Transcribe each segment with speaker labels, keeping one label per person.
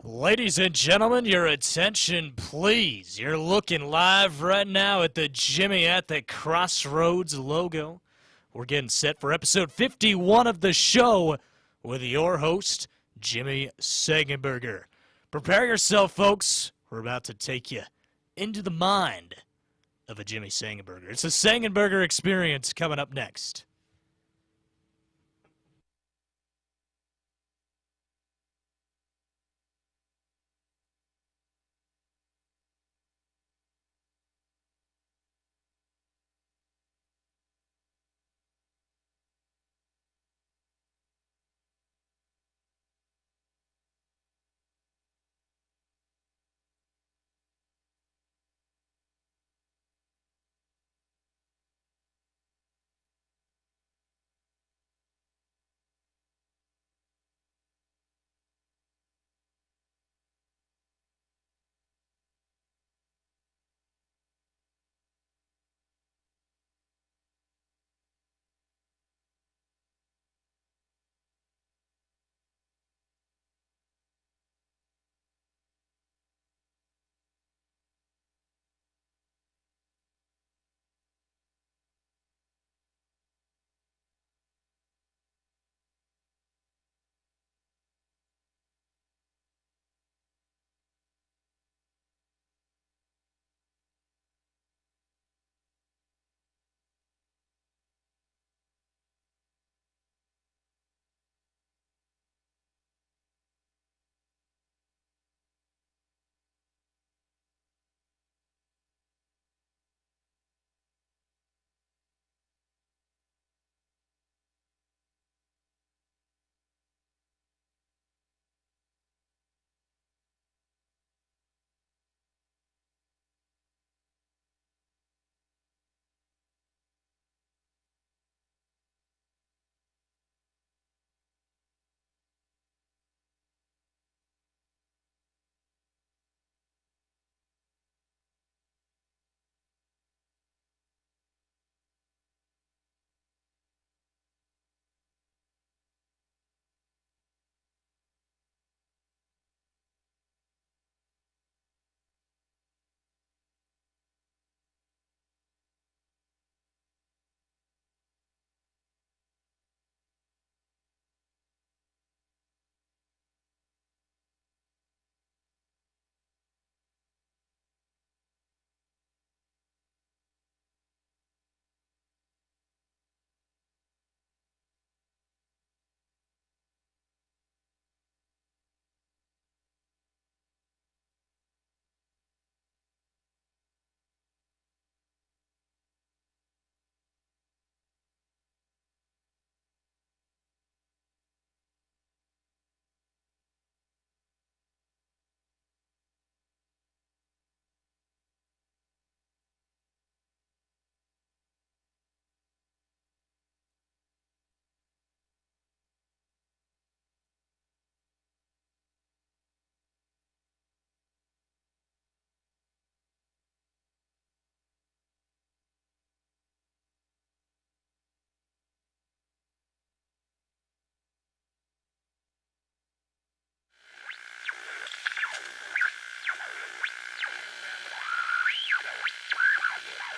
Speaker 1: Ladies and gentlemen, your attention, please. You're looking live right now at the Jimmy at the Crossroads logo. We're getting set for episode 51 of the show with your host, Jimmy Sengenberger. Prepare yourself, folks. We're about to take you into the mind of a Jimmy Sengenberger. It's a Sengenberger experience coming up next.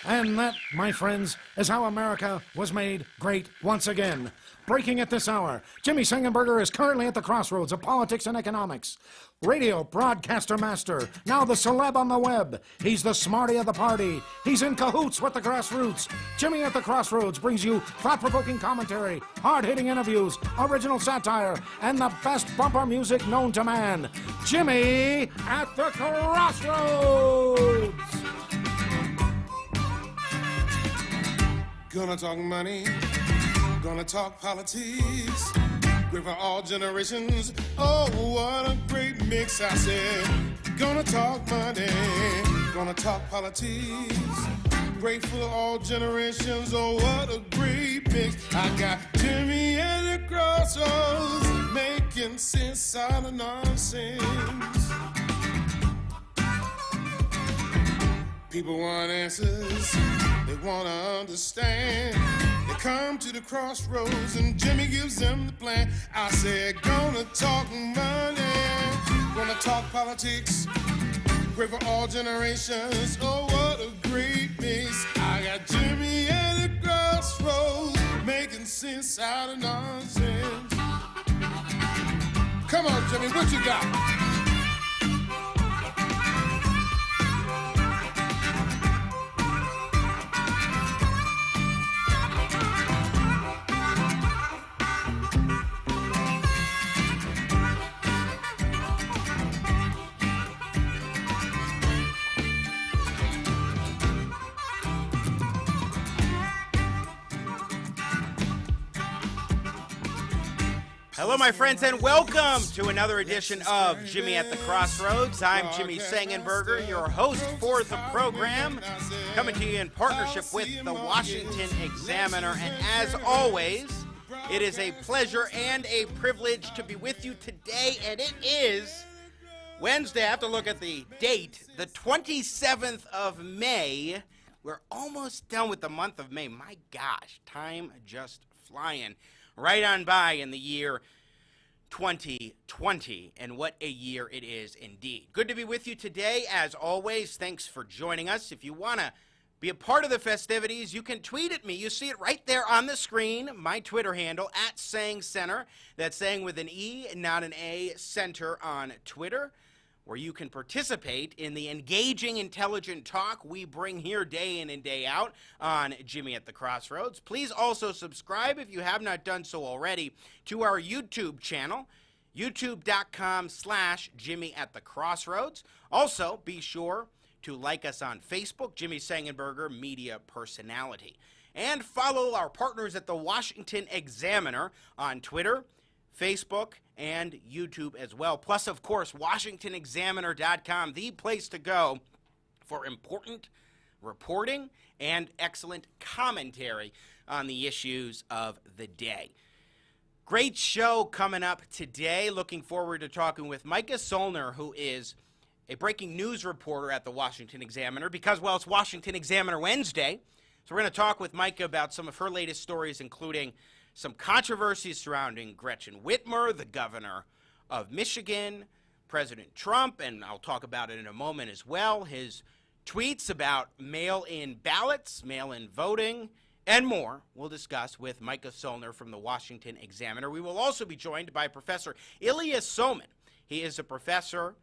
Speaker 2: And that, my friends, is how America was made great once again. Breaking at this hour, Jimmy Sengenberger is currently at the crossroads of politics and economics. Radio broadcaster master, now the celeb on the web. He's the smarty of the party. He's in cahoots with the grassroots. Jimmy at the Crossroads brings you thought-provoking commentary, hard-hitting interviews, original satire, and the best bumper music known to man. Jimmy at the Crossroads!
Speaker 3: Gonna talk money, gonna talk politics, great for all generations. Oh, what a great mix, I said. Gonna talk money, gonna talk politics, great for all generations. Oh, what a great mix. I got Jimmy at the Crossroads, making sense out of nonsense. People want answers, they want to understand. They come to the crossroads and Jimmy gives them the plan. I said, gonna talk money, Gonna talk politics, great for all generations. Oh, what a great mix. I got Jimmy at the crossroads, making sense out of nonsense. Come on, Jimmy, what you got?
Speaker 4: Hello, my friends, and welcome to another edition of Jimmy at the Crossroads. I'm Jimmy Sengenberger, your host for the program, coming to you in partnership with the Washington Examiner. And as always, it is a pleasure and a privilege to be with you today, and it is Wednesday. I have to look at the date, the 27th of May. We're almost done with the month of May. My gosh, time just flying right on by in the year 2020, and what a year it is indeed. Good to be with you today, as always. Thanks for joining us. If you want to be a part of the festivities, you can tweet at me. You see it right there on the screen, my Twitter handle, at SangCenter. That's Sang with an E, not an A, Center on Twitter, where you can participate in the engaging, intelligent talk we bring here day in and day out on Jimmy at the Crossroads. Please also subscribe, if you have not done so already, to our YouTube channel, youtube.com/Jimmy at the Crossroads. Also, be sure to like us on Facebook, Jimmy Sengenberger, media personality. And follow our partners at the Washington Examiner on Twitter, Facebook, and YouTube as well. Plus, of course, WashingtonExaminer.com, the place to go for important reporting and excellent commentary on the issues of the day. Great show coming up today. Looking forward to talking with Mica Soellner, who is a breaking news reporter at the Washington Examiner, because, well, it's Washington Examiner Wednesday. So we're going to talk with Mica about some of her latest stories, including some controversies surrounding Gretchen Whitmer, the governor of Michigan, President Trump, and I'll talk about it in a moment as well, his tweets about mail-in ballots, mail-in voting, and more we'll discuss with Mica Soellner from the Washington Examiner. We will also be joined by Professor Ilya Somin. He is a professor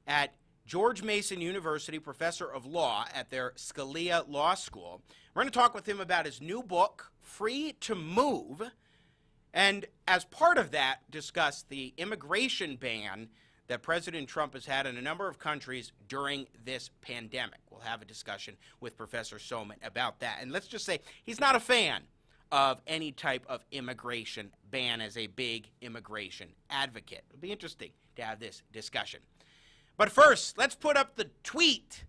Speaker 4: at George Mason University, professor of law at their Scalia Law School. We're going to talk with him about his new book, Free to Move, and as part of that, discuss the immigration ban that President Trump has had in a number of countries during this pandemic. We'll have a discussion with Professor Somin about that. And let's just say he's not a fan of any type of immigration ban as a big immigration advocate. It'll be interesting to have this discussion. But first, let's put up the tweet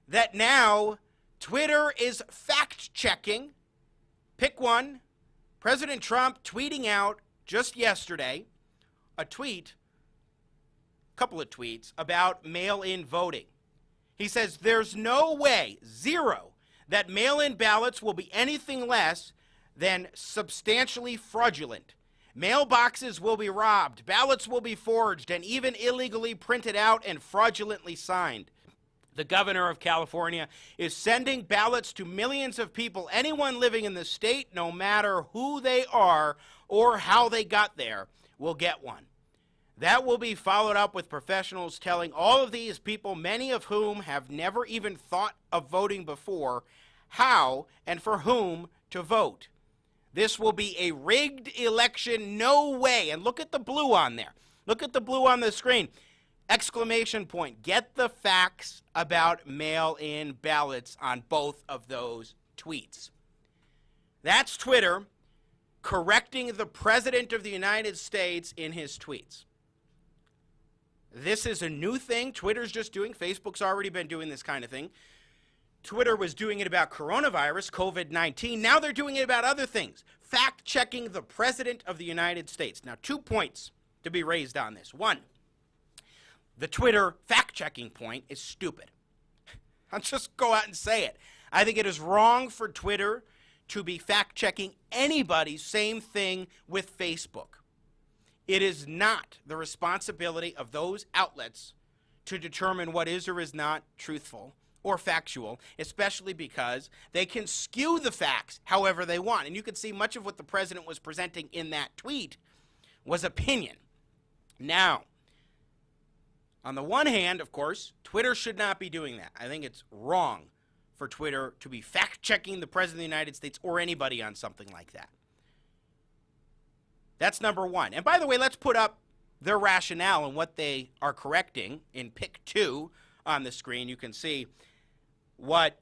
Speaker 4: that now Twitter is fact-checking. Pick one. President Trump tweeting out just yesterday a couple of tweets about mail-in voting. He says there's no way, zero, that mail-in ballots will be anything less than substantially fraudulent. Mailboxes will be robbed, ballots will be forged, and even illegally printed out and fraudulently signed. The governor of California is sending ballots to millions of people, anyone living in the state, no matter who they are or how they got there, will get one. That will be followed up with professionals telling all of these people, many of whom have never even thought of voting before, how and for whom to vote. This will be a rigged election, no way. And look at the blue on there. Look at the blue on the screen. Exclamation point. Get the facts about mail-in ballots on both of those tweets. That's Twitter correcting the President of the United States in his tweets. This is a new thing Twitter's just doing. Facebook's already been doing this kind of thing. Twitter was doing it about coronavirus, COVID-19. Now they're doing it about other things. Fact-checking the President of the United States. Now, 2 points to be raised on this. One, the Twitter fact-checking point is stupid. I'll just go out and say it. I think it is wrong for Twitter to be fact-checking anybody. Same thing with Facebook. It is not the responsibility of those outlets to determine what is or is not truthful or factual, especially because they can skew the facts however they want. And you can see much of what the president was presenting in that tweet was opinion. Now, on the one hand, of course, Twitter should not be doing that. I think it's wrong for Twitter to be fact-checking the President of the United States or anybody on something like that. That's number one. And by the way, let's put up their rationale and what they are correcting in pick 2 on the screen. You can see what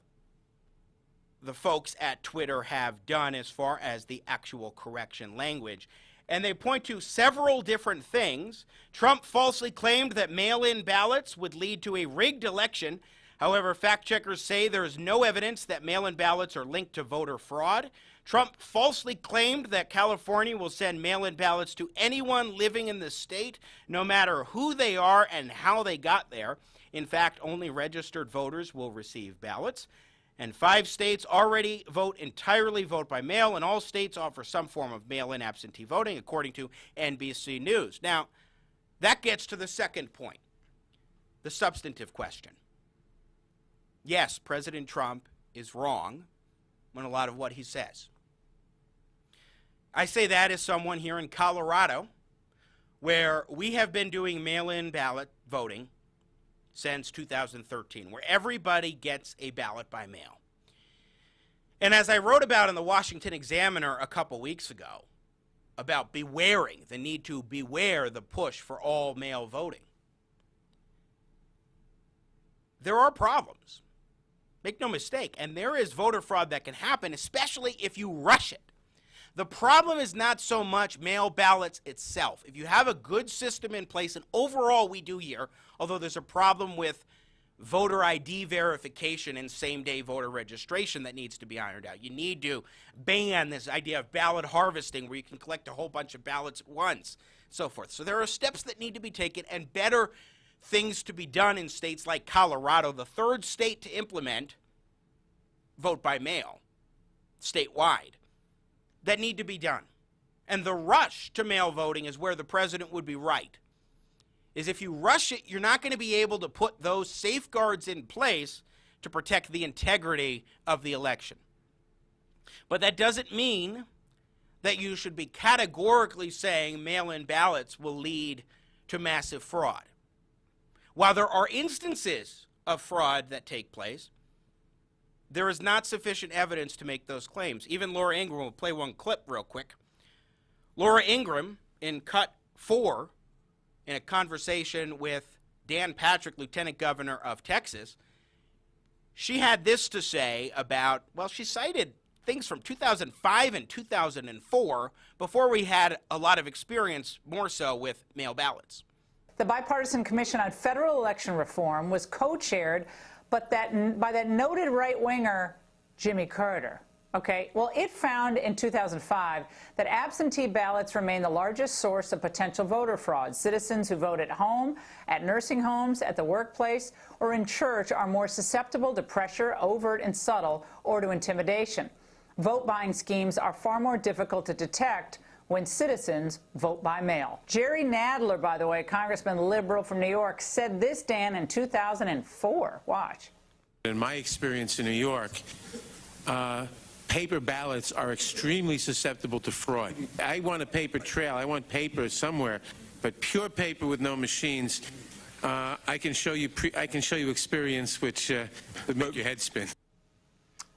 Speaker 4: the folks at Twitter have done as far as the actual correction language. And they point to several different things. Trump falsely claimed that mail-in ballots would lead to a rigged election. However, fact-checkers say there is no evidence that mail-in ballots are linked to voter fraud. Trump falsely claimed that California will send mail-in ballots to anyone living in the state, no matter who they are and how they got there. In fact, only registered voters will receive ballots. And 5 states already entirely vote by mail, and all states offer some form of mail-in absentee voting, according to NBC News. Now, that gets to the second point, the substantive question. Yes, President Trump is wrong on a lot of what he says. I say that as someone here in Colorado, where we have been doing mail-in ballot voting since 2013, where everybody gets a ballot by mail. And as I wrote about in the Washington Examiner a couple weeks ago, about the need to beware the push for all mail voting, there are problems. Make no mistake, and there is voter fraud that can happen, especially if you rush it. The problem is not so much mail ballots itself. If you have a good system in place, and overall we do here, although there's a problem with voter ID verification and same-day voter registration that needs to be ironed out. You need to ban this idea of ballot harvesting where you can collect a whole bunch of ballots at once, so forth. So there are steps that need to be taken and better things to be done in states like Colorado, the 3rd state to implement vote by mail statewide, that need to be done. And the rush to mail voting is where the president would be right. Is if you rush it, you're not going to be able to put those safeguards in place to protect the integrity of the election. But that doesn't mean that you should be categorically saying mail-in ballots will lead to massive fraud. While there are instances of fraud that take place, there is not sufficient evidence to make those claims. Even Laura Ingraham, will play one clip real quick. Laura Ingraham, in cut 4, in a conversation with Dan Patrick, Lieutenant Governor of Texas, she had this to say about, well, she cited things from 2005 and 2004 before we had a lot of experience, more so, with mail ballots.
Speaker 5: The Bipartisan Commission on Federal Election Reform was co-chaired by that noted right-winger Jimmy Carter. Okay, well, it found in 2005 that absentee ballots remain the largest source of potential voter fraud. Citizens who vote at home, at nursing homes, at the workplace, or in church are more susceptible to pressure, overt and subtle, or to intimidation. Vote-buying schemes are far more difficult to detect when citizens vote by mail. Jerry Nadler, by the way, Congressman liberal from New York, said this, Dan, in 2004. Watch.
Speaker 6: In my experience in New York, paper ballots are extremely susceptible to fraud. I want a paper trail. I want paper somewhere, but pure paper with no machines. I can show you experience which would make your head spin.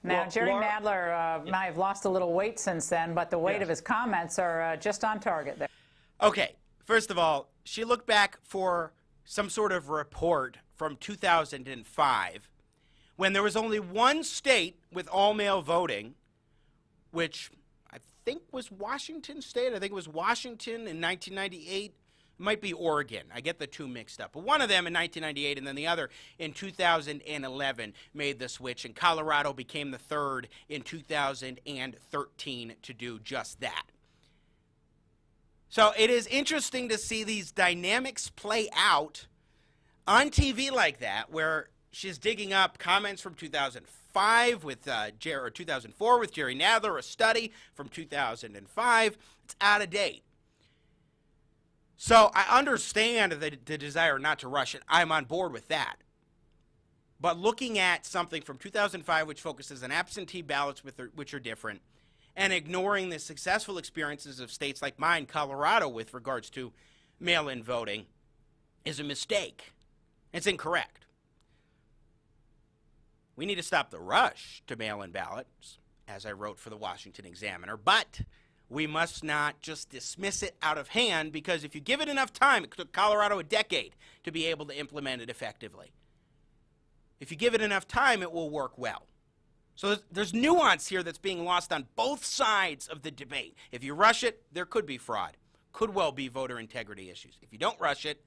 Speaker 5: Now,
Speaker 7: Well,
Speaker 5: Jerry
Speaker 7: Laura,
Speaker 5: Nadler might have lost a little weight since then, but the weight of his comments are just on target there.
Speaker 4: Okay, first of all, she looked back for some sort of report from 2005 when there was only one state with all-mail voting, which I think was Washington State. I think it was Washington in 1998. It might be Oregon. I get the two mixed up. But one of them in 1998 and then the other in 2011 made the switch, and Colorado became the third in 2013 to do just that. So it is interesting to see these dynamics play out on TV like that, where she's digging up comments from 2005 with 2004 with Jerry Nadler, a study from 2005. It's out of date. So I understand the desire not to rush it. I'm on board with that. But looking at something from 2005, which focuses on absentee ballots, which are different, and ignoring the successful experiences of states like mine, Colorado, with regards to mail-in voting, is a mistake. It's incorrect. We need to stop the rush to mail-in ballots, as I wrote for the Washington Examiner, but we must not just dismiss it out of hand, because if you give it enough time, it took Colorado a decade to be able to implement it effectively. If you give it enough time, it will work well. So there's nuance here that's being lost on both sides of the debate. If you rush it, there could be fraud. Could well be voter integrity issues. If you don't rush it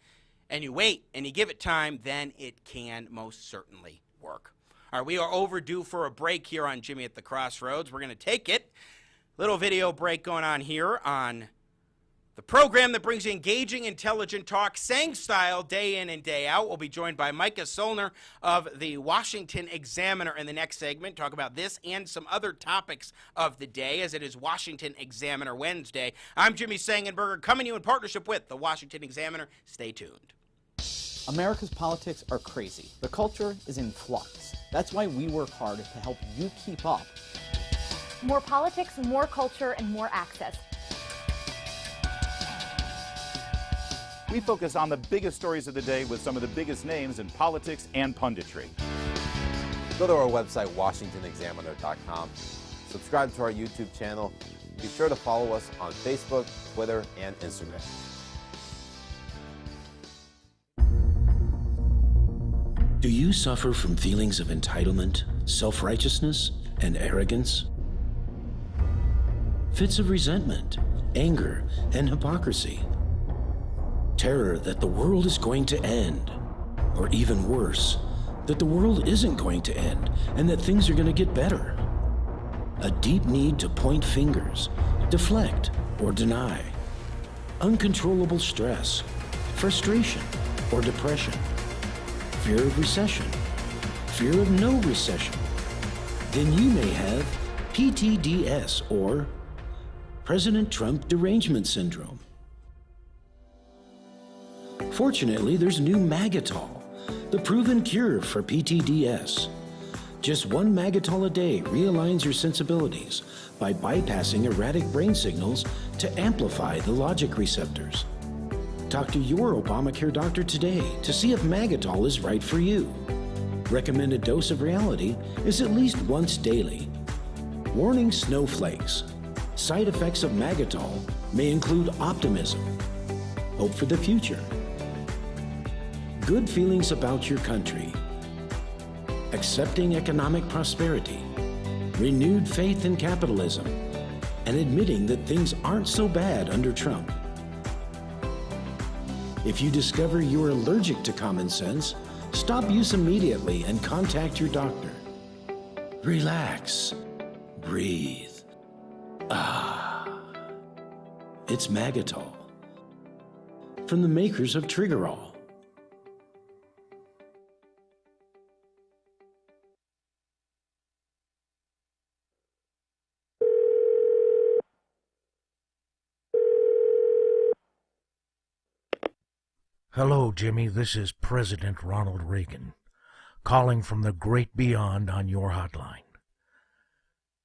Speaker 4: and you wait and you give it time, then it can most certainly work. All right, we are overdue for a break here on Jimmy at the Crossroads. We're going to take it. Little video break going on here on the program that brings you engaging, intelligent talk, Sang style, day in and day out. We'll be joined by Mica Soellner of the Washington Examiner in the next segment. Talk about this and some other topics of the day, as it is Washington Examiner Wednesday. I'm Jimmy Sengenberger, coming to you in partnership with the Washington Examiner. Stay tuned.
Speaker 7: America's politics are crazy. The culture is in flux. That's why we work hard to help you keep up.
Speaker 8: More politics, more culture, and more access.
Speaker 9: We focus on the biggest stories of the day with some of the biggest names in politics and punditry.
Speaker 10: Go to our website, WashingtonExaminer.com. Subscribe to our YouTube channel. Be sure to follow us on Facebook, Twitter, and Instagram.
Speaker 11: Do you suffer from feelings of entitlement, self-righteousness, and arrogance? Fits of resentment, anger, and hypocrisy? Terror that the world is going to end, or even worse, that the world isn't going to end and that things are going to get better? A deep need to point fingers, deflect, or deny? Uncontrollable stress, frustration, or depression? Fear of recession, fear of no recession? Then you may have PTDS, or President Trump Derangement Syndrome. Fortunately, there's new Magatol, the proven cure for PTDS. Just one Magatol a day realigns your sensibilities by bypassing erratic brain signals to amplify the logic receptors. Talk to your Obamacare doctor today to see if Magatol is right for you. Recommended dose of reality is at least once daily. Warning snowflakes. Side effects of Magatol may include optimism, hope for the future, good feelings about your country, accepting economic prosperity, renewed faith in capitalism, and admitting that things aren't so bad under Trump. If you discover you're allergic to common sense, stop use immediately and contact your doctor. Relax. Breathe. It's Magatol, from the makers of Triggerol.
Speaker 2: Hello, Jimmy. This is President Ronald Reagan, calling from the great beyond on your hotline.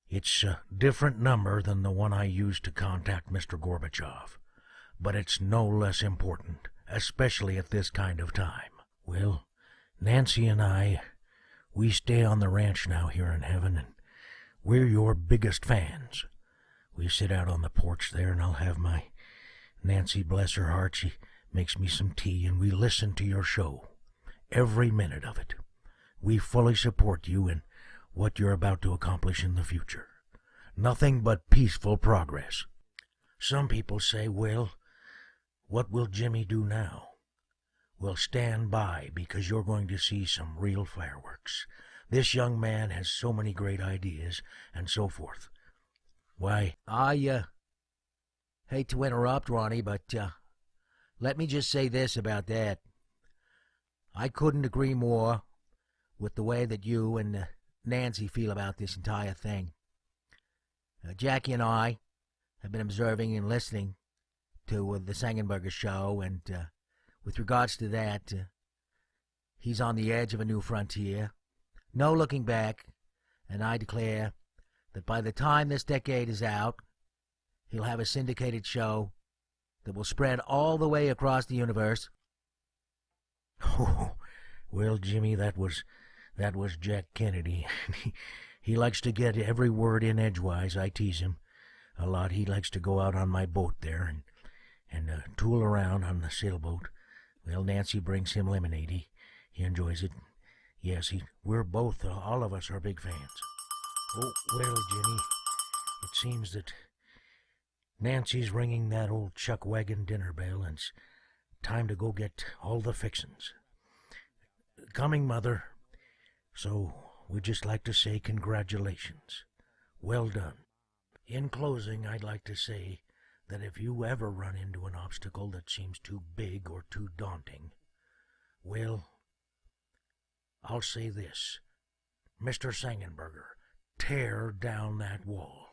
Speaker 2: It's a different number than the one I used to contact Mr. Gorbachev, but it's no less important, especially at this kind of time. Well, Nancy and I, we stay on the ranch now here in heaven, and we're your biggest fans. We sit out on the porch there, and I'll have my Nancy, bless her heart, she makes me some tea, and we listen to your show, every minute of it. We fully support you in what you're about to accomplish in the future. Nothing but peaceful progress. Some people say, well, what will Jimmy do now? Well, stand by, because you're going to see some real fireworks. This young man has so many great ideas, and so forth. Why,
Speaker 12: I hate to interrupt, Ronnie, but let me just say this about that. I couldn't agree more with the way that you and Nancy feel about this entire thing. Jackie and I have been observing and listening to the Sengenberger show, and with regards to that, he's on the edge of a new frontier. No looking back, and I declare that by the time this decade is out, he'll have a syndicated show that will spread all the way across the universe. Oh, well, Jimmy, that was Jack Kennedy. He likes to get every word in edgewise. I tease him a lot. He likes to go out on my boat there and tool around on the sailboat. Well, Nancy brings him lemonade. He enjoys it. Yes, we're both, all of us are big fans. Oh, well, Jimmy, it seems that Nancy's ringing that old chuck wagon dinner bell, and it's time to go get all the fixins'. Coming, Mother. So, we'd just like to say congratulations. Well done. In closing, I'd like to say that if you ever run into an obstacle that seems too big or too daunting, well, I'll say this. Mr. Sengenberger, tear down that wall.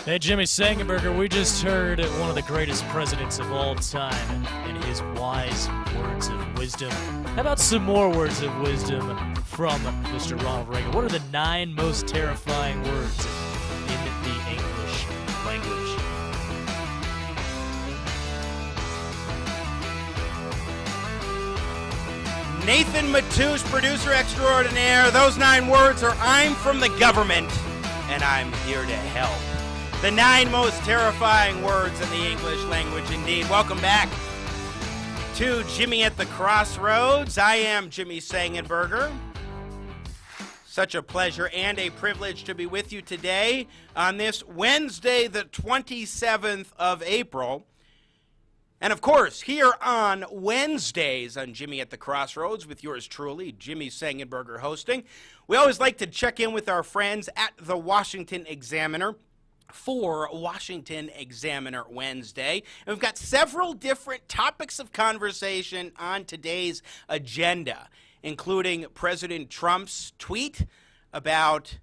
Speaker 1: Hey, Jimmy Sengenberger, we just heard one of the greatest presidents of all time and his wise words of wisdom. How about some more words of wisdom from Mr. Ronald Reagan? What are the 9 most terrifying words in the English language?
Speaker 4: Nathan Matoush, producer extraordinaire. Those 9 words are, I'm from the government, and I'm here to help. The 9 most terrifying words in the English language, indeed. Welcome back to Jimmy at the Crossroads. I am Jimmy Sengenberger. Such a pleasure and a privilege to be with you today on this Wednesday, the 27th of April. And of course, here on Wednesdays on Jimmy at the Crossroads with yours truly, Jimmy Sengenberger hosting, we always like to check in with our friends at the Washington Examiner for Washington Examiner Wednesday. And we've got several different topics of conversation on today's agenda, including President Trump's tweet about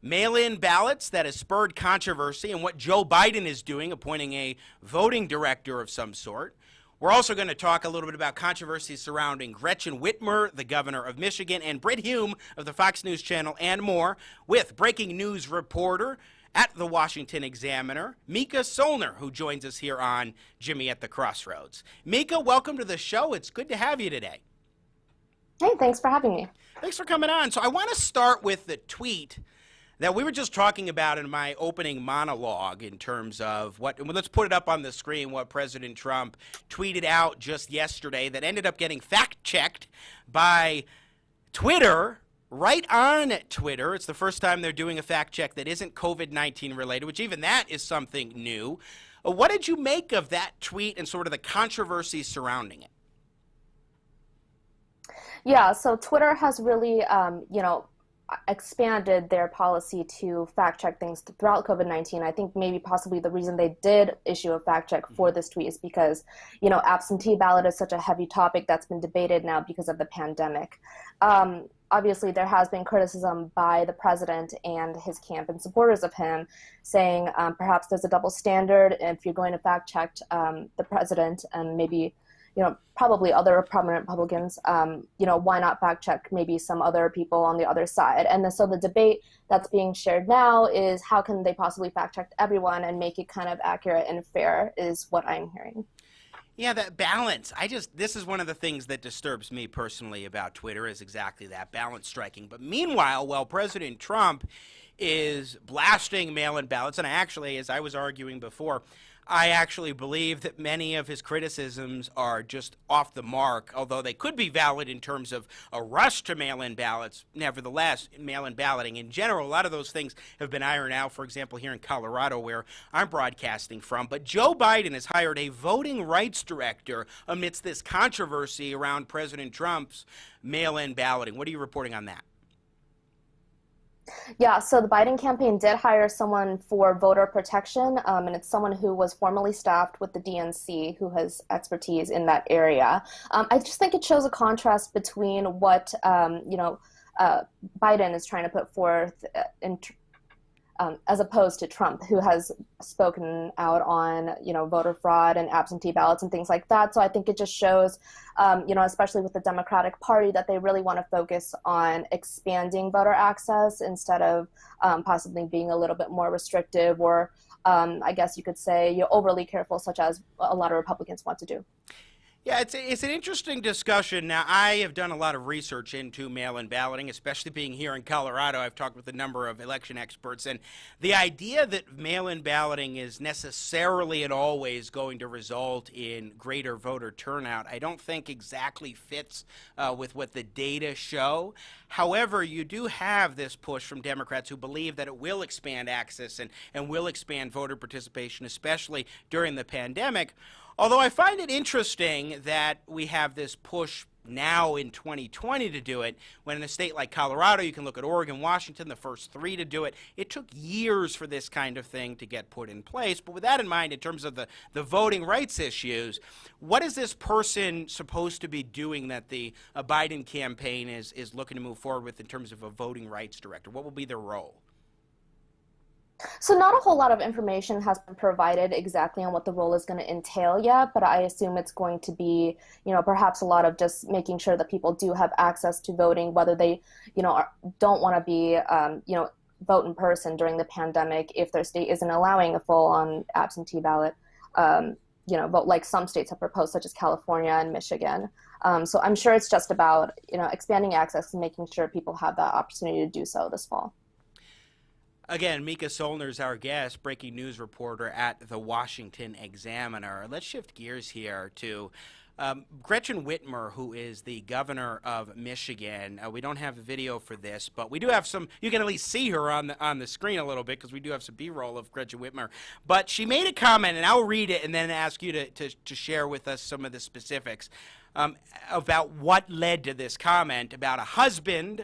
Speaker 4: mail-in ballots that has spurred controversy and what Joe Biden is doing, appointing a voting director of some sort. We're also going to talk a little bit about controversy surrounding Gretchen Whitmer, the governor of Michigan, and Britt Hume of the Fox News Channel, and more, with breaking news reporter at the Washington Examiner, Mica Soellner, who joins us here on Jimmy at the Crossroads. Mica, welcome to the show. It's good to have you today.
Speaker 13: Hey, thanks for having me.
Speaker 4: Thanks for coming on. So I want to start with the tweet that we were just talking about in my opening monologue in terms of let's put it up on the screen, what President Trump tweeted out just yesterday that ended up getting fact-checked by Twitter. Right on Twitter. It's the first time they're doing a fact check that isn't COVID-19 related, which even that is something new. What did you make of that tweet and sort of the controversy surrounding it?
Speaker 13: Yeah, so Twitter has really, expanded their policy to fact check things throughout COVID-19. I think maybe possibly the reason they did issue a fact check for this tweet is because, absentee ballot is such a heavy topic that's been debated now because of the pandemic. Obviously, there has been criticism by the president and his camp and supporters of him saying perhaps there's a double standard if you're going to fact check the president and maybe, probably other prominent Republicans, why not fact check maybe some other people on the other side? And so the debate that's being shared now is how can they possibly fact check everyone and make it kind of accurate and fair is what I'm hearing.
Speaker 4: Yeah, that balance. This is one of the things that disturbs me personally about Twitter is exactly that balance striking. But meanwhile, while President Trump is blasting mail-in ballots, and as I was arguing before, I actually believe that many of his criticisms are just off the mark, although they could be valid in terms of a rush to mail-in ballots. Nevertheless, mail-in balloting in general, a lot of those things have been ironed out, for example, here in Colorado where I'm broadcasting from. But Joe Biden has hired a voting rights director amidst this controversy around President Trump's mail-in balloting. What are you reporting on that?
Speaker 13: Yeah, so the Biden campaign did hire someone for voter protection, and it's someone who was formerly staffed with the DNC, who has expertise in that area. I just think it shows a contrast between what Biden is trying to put forth as opposed to Trump, who has spoken out on, voter fraud and absentee ballots and things like that. So I think it just shows, especially with the Democratic Party, that they really want to focus on expanding voter access instead of possibly being a little bit more restrictive or, I guess you could say, overly careful, such as a lot of Republicans want to do.
Speaker 4: Yeah, it's an interesting discussion. Now, I have done a lot of research into mail-in balloting, especially being here in Colorado. I've talked with a number of election experts, and the idea that mail-in balloting is necessarily and always going to result in greater voter turnout, I don't think exactly fits with what the data show. However, you do have this push from Democrats who believe that it will expand access and will expand voter participation, especially during the pandemic. Although I find it interesting that we have this push now in 2020 to do it, when in a state like Colorado, you can look at Oregon, Washington, the first three to do it. It took years for this kind of thing to get put in place. But with that in mind, in terms of the voting rights issues, what is this person supposed to be doing that the Biden campaign is looking to move forward with in terms of a voting rights director? What will be their role?
Speaker 13: So not a whole lot of information has been provided exactly on what the role is going to entail yet, but I assume it's going to be, perhaps a lot of just making sure that people do have access to voting, whether they, don't want to be, vote in person during the pandemic if their state isn't allowing a full-on absentee ballot, vote like some states have proposed, such as California and Michigan. So I'm sure it's just about, expanding access and making sure people have that opportunity to do so this fall.
Speaker 4: Again, Mica Soellner is our guest, breaking news reporter at the Washington Examiner. Let's shift gears here to Gretchen Whitmer, who is the governor of Michigan. We don't have a video for this, but we do have some. You can at least see her on the screen a little bit because we do have some B-roll of Gretchen Whitmer. But she made a comment, and I'll read it and then ask you to share with us some of the specifics. About what led to this comment about her husband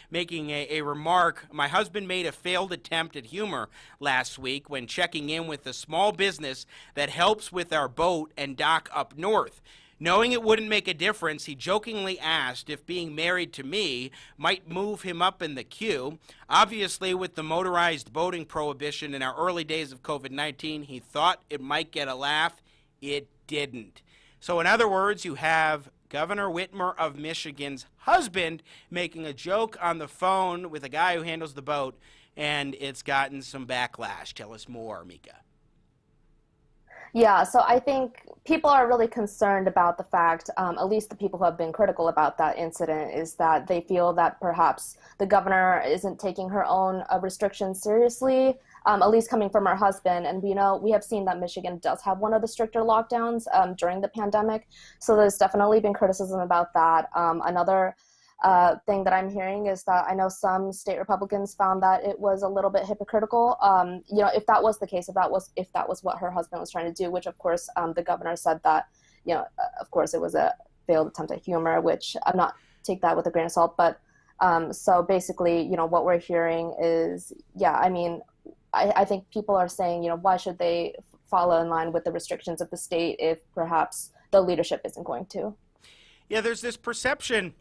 Speaker 4: making a remark. My husband made a failed attempt at humor last week when checking in with a small business that helps with our boat and dock up north. Knowing it wouldn't make a difference, he jokingly asked if being married to me might move him up in the queue. Obviously, with the motorized boating prohibition in our early days of COVID-19, he thought it might get a laugh. It didn't. So in other words, you have Governor Whitmer of Michigan's husband making a joke on the phone with a guy who handles the boat, and it's gotten some backlash. Tell us more, Mica.
Speaker 13: Yeah, so I think people are really concerned about the fact, at least the people who have been critical about that incident, is that they feel that perhaps the governor isn't taking her own restrictions seriously, at least coming from her husband. And we have seen that Michigan does have one of the stricter lockdowns during the pandemic. So there's definitely been criticism about that. Another thing that I'm hearing is that I know some state Republicans found that it was a little bit hypocritical. If that was the case, if that was what her husband was trying to do, which of course the governor said that, of course it was a failed attempt at humor, which I'm not take that with a grain of salt. But so basically, what we're hearing is, I think people are saying, why should they follow in line with the restrictions of the state if perhaps the leadership isn't going to?
Speaker 4: Yeah, there's this perception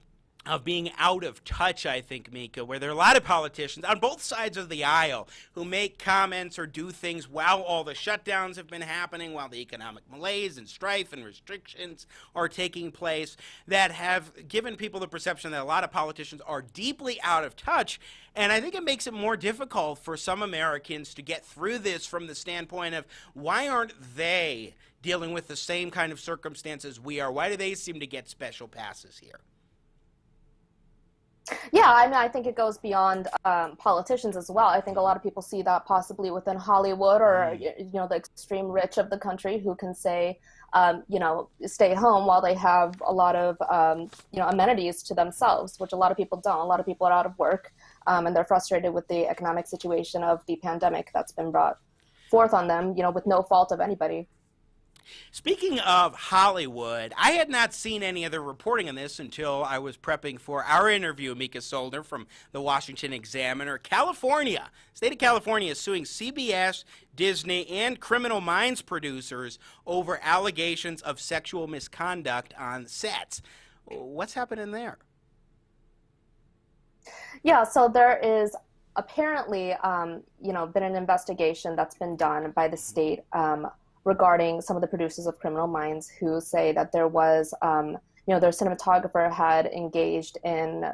Speaker 4: of being out of touch, I think, Mica, where there are a lot of politicians on both sides of the aisle who make comments or do things while all the shutdowns have been happening, while the economic malaise and strife and restrictions are taking place, that have given people the perception that a lot of politicians are deeply out of touch. And I think it makes it more difficult for some Americans to get through this from the standpoint of, why aren't they dealing with the same kind of circumstances we are? Why do they seem to get special passes here?
Speaker 13: Yeah, I think it goes beyond politicians as well. I think a lot of people see that possibly within Hollywood or, the extreme rich of the country who can say, stay home while they have a lot of, amenities to themselves, which a lot of people don't. A lot of people are out of work and they're frustrated with the economic situation of the pandemic that's been brought forth on them, with no fault of anybody.
Speaker 4: Speaking of Hollywood, I had not seen any other reporting on this until I was prepping for our interview with Mica Soellner from the Washington Examiner. California, state of California is suing CBS, Disney, and Criminal Minds producers over allegations of sexual misconduct on sets. What's happening there?
Speaker 13: Yeah, so there is apparently, been an investigation that's been done by the state regarding some of the producers of Criminal Minds who say that there was, their cinematographer had engaged in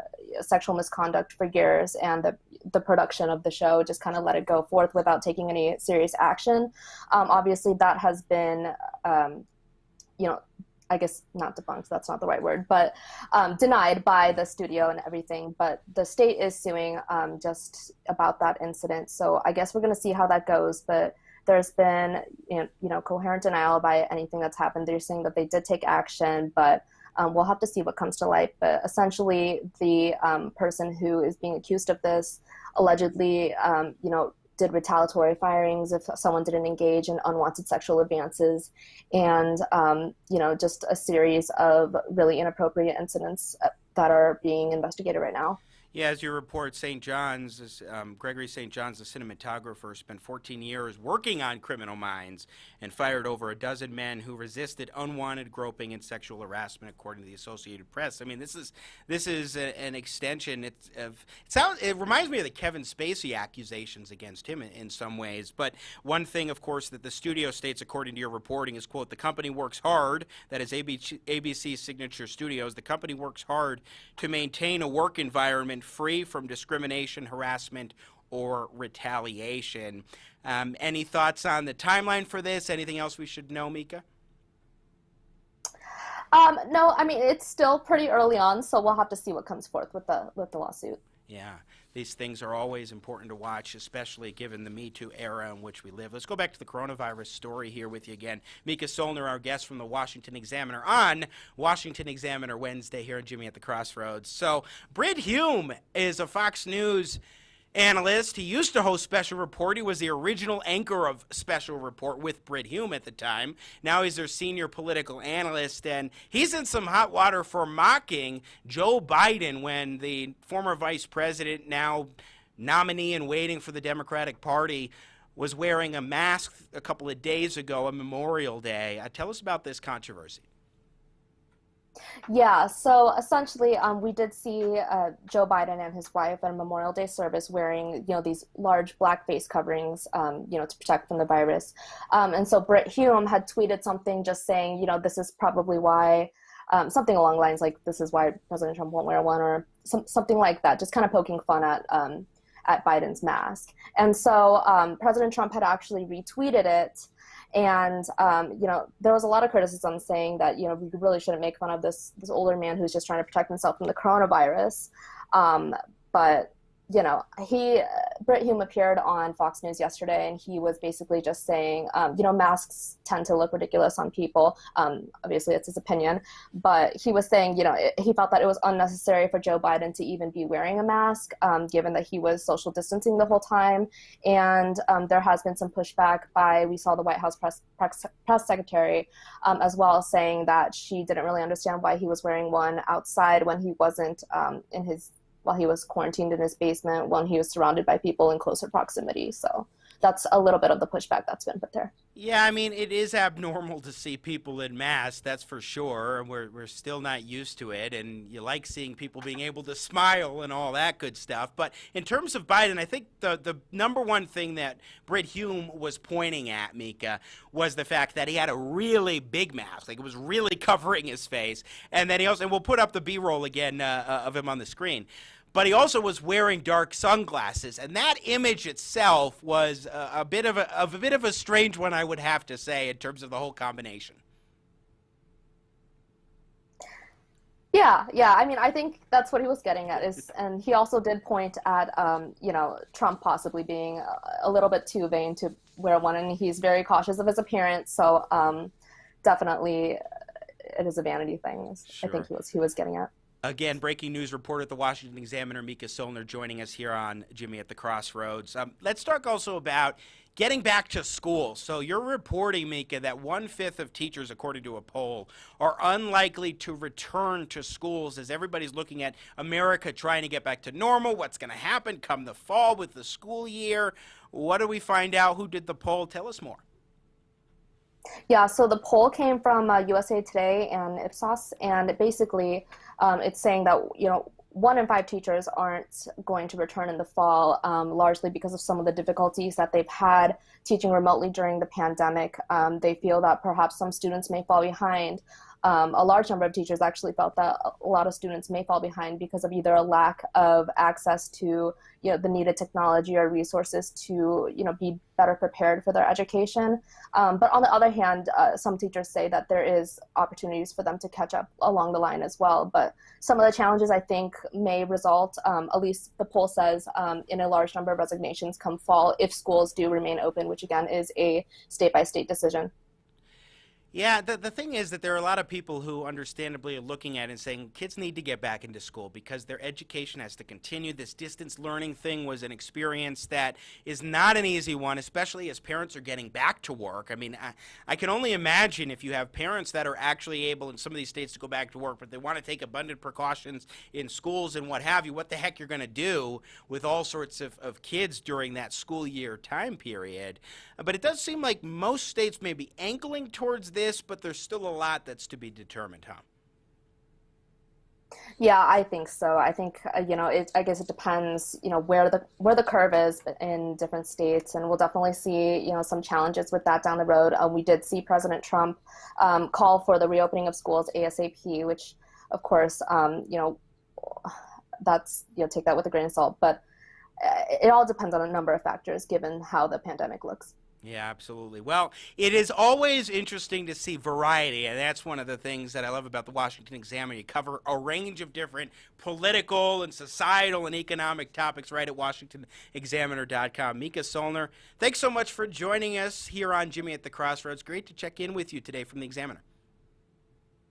Speaker 13: sexual misconduct for years, and the production of the show just kind of let it go forth without taking any serious action. Obviously, that has been, I guess not debunked, that's not the right word, but denied by the studio and everything. But the state is suing just about that incident. So I guess we're going to see how that goes. But there's been, coherent denial by anything that's happened. They're saying that they did take action, but we'll have to see what comes to light. But essentially, the person who is being accused of this allegedly, did retaliatory firings if someone didn't engage in unwanted sexual advances, and just a series of really inappropriate incidents that are being investigated right now.
Speaker 4: Yeah, as you report, St. John's, Gregory St. John's, the cinematographer, spent 14 years working on Criminal Minds and fired over a dozen men who resisted unwanted groping and sexual harassment, according to the Associated Press. I mean, this is an extension. It reminds me of the Kevin Spacey accusations against him in some ways. But one thing, of course, that the studio states, according to your reporting, is, quote, the company works hard, that is ABC Signature Studios, the company works hard to maintain a work environment free from discrimination, harassment, or retaliation. Any thoughts on the timeline for this? Anything else we should know, Mica?
Speaker 13: No, I mean, it's still pretty early on, so we'll have to see what comes forth with the lawsuit.
Speaker 4: Yeah, these things are always important to watch, especially given the Me Too era in which we live. Let's go back to the coronavirus story here with you again. Mica Soellner, our guest from the Washington Examiner on Washington Examiner Wednesday here on Jimmy at the Crossroads. So, Brit Hume is a Fox News analyst. He used to host Special Report. He was the original anchor of Special Report with Brit Hume at the time. Now he's their senior political analyst, and he's in some hot water for mocking Joe Biden when the former vice president, now nominee and waiting for the Democratic Party, was wearing a mask a couple of days ago on Memorial Day. Tell us about this controversy.
Speaker 13: Yeah, so essentially, we did see Joe Biden and his wife at a Memorial Day service wearing, these large black face coverings, to protect from the virus. And so Brit Hume had tweeted something just saying, this is probably why, something along the lines like, this is why President Trump won't wear one, or something like that, just kind of poking fun at Biden's mask. And so President Trump had actually retweeted it. And, there was a lot of criticism saying that, we really shouldn't make fun of this older man who's just trying to protect himself from the coronavirus. But, Brit Hume appeared on Fox News yesterday, and he was basically just saying, masks tend to look ridiculous on people. Obviously, it's his opinion. But he was saying, he felt that it was unnecessary for Joe Biden to even be wearing a mask, given that he was social distancing the whole time. And there has been some pushback we saw the White House press secretary as well, saying that she didn't really understand why he was wearing one outside when he wasn't while he was quarantined in his basement, when he was surrounded by people in closer proximity. So that's a little bit of the pushback that's been put there.
Speaker 4: Yeah, I mean, it is abnormal to see people in masks, that's for sure. We're still not used to it, and you like seeing people being able to smile and all that good stuff. But in terms of Biden, I think the number one thing that Brit Hume was pointing at, Mica, was the fact that he had a really big mask, like it was really covering his face, and then and we'll put up the B-roll again of him on the screen. But he also was wearing dark sunglasses, and that image itself was a bit of a strange one, I would have to say, in terms of the whole combination.
Speaker 13: Yeah. I mean, I think that's what he was getting at and he also did point at, Trump possibly being a little bit too vain to wear one, and he's very cautious of his appearance. So definitely, it is a vanity thing. Sure. I think he was getting at.
Speaker 4: Again, breaking news reporter at the Washington Examiner, Mica Soellner, joining us here on Jimmy at the Crossroads. Let's talk also about getting back to school. So you're reporting, Mica, that 1/5 of teachers, according to a poll, are unlikely to return to schools as everybody's looking at America trying to get back to normal. What's going to happen come the fall with the school year? What do we find out? Who did the poll? Tell us more.
Speaker 13: Yeah, so the poll came from USA Today and Ipsos, and basically it's saying that 1 in 5 teachers aren't going to return in the fall, largely because of some of the difficulties that they've had teaching remotely during the pandemic. They feel that perhaps some students may fall behind. A large number of teachers actually felt that a lot of students may fall behind because of either a lack of access to the needed technology or resources to be better prepared for their education. But on the other hand, some teachers say that there is opportunities for them to catch up along the line as well. But some of the challenges I think may result, at least the poll says, in a large number of resignations come fall if schools do remain open, which again is a state-by-state decision.
Speaker 4: Yeah, the thing is that there are a lot of people who understandably are looking at it and saying kids need to get back into school because their education has to continue. This distance learning thing was an experience that is not an easy one, especially as parents are getting back to work. I mean, I can only imagine if you have parents that are actually able in some of these states to go back to work, but they want to take abundant precautions in schools and what have you, what the heck you're going to do with all sorts of kids during that school year time period. But it does seem like most states may be angling towards this, but there's still a lot that's to be determined, huh?
Speaker 13: Yeah, I think so. I think I guess it depends, where the curve is in different states, and we'll definitely see, some challenges with that down the road. We did see President Trump call for the reopening of schools ASAP, which, of course, that's take that with a grain of salt. But it all depends on a number of factors, given how the pandemic looks.
Speaker 4: Yeah, absolutely. Well, it is always interesting to see variety, and that's one of the things that I love about the Washington Examiner. You cover a range of different political and societal and economic topics right at WashingtonExaminer.com. Mica Soellner, thanks so much for joining us here on Jimmy at the Crossroads. Great to check in with you today from the Examiner.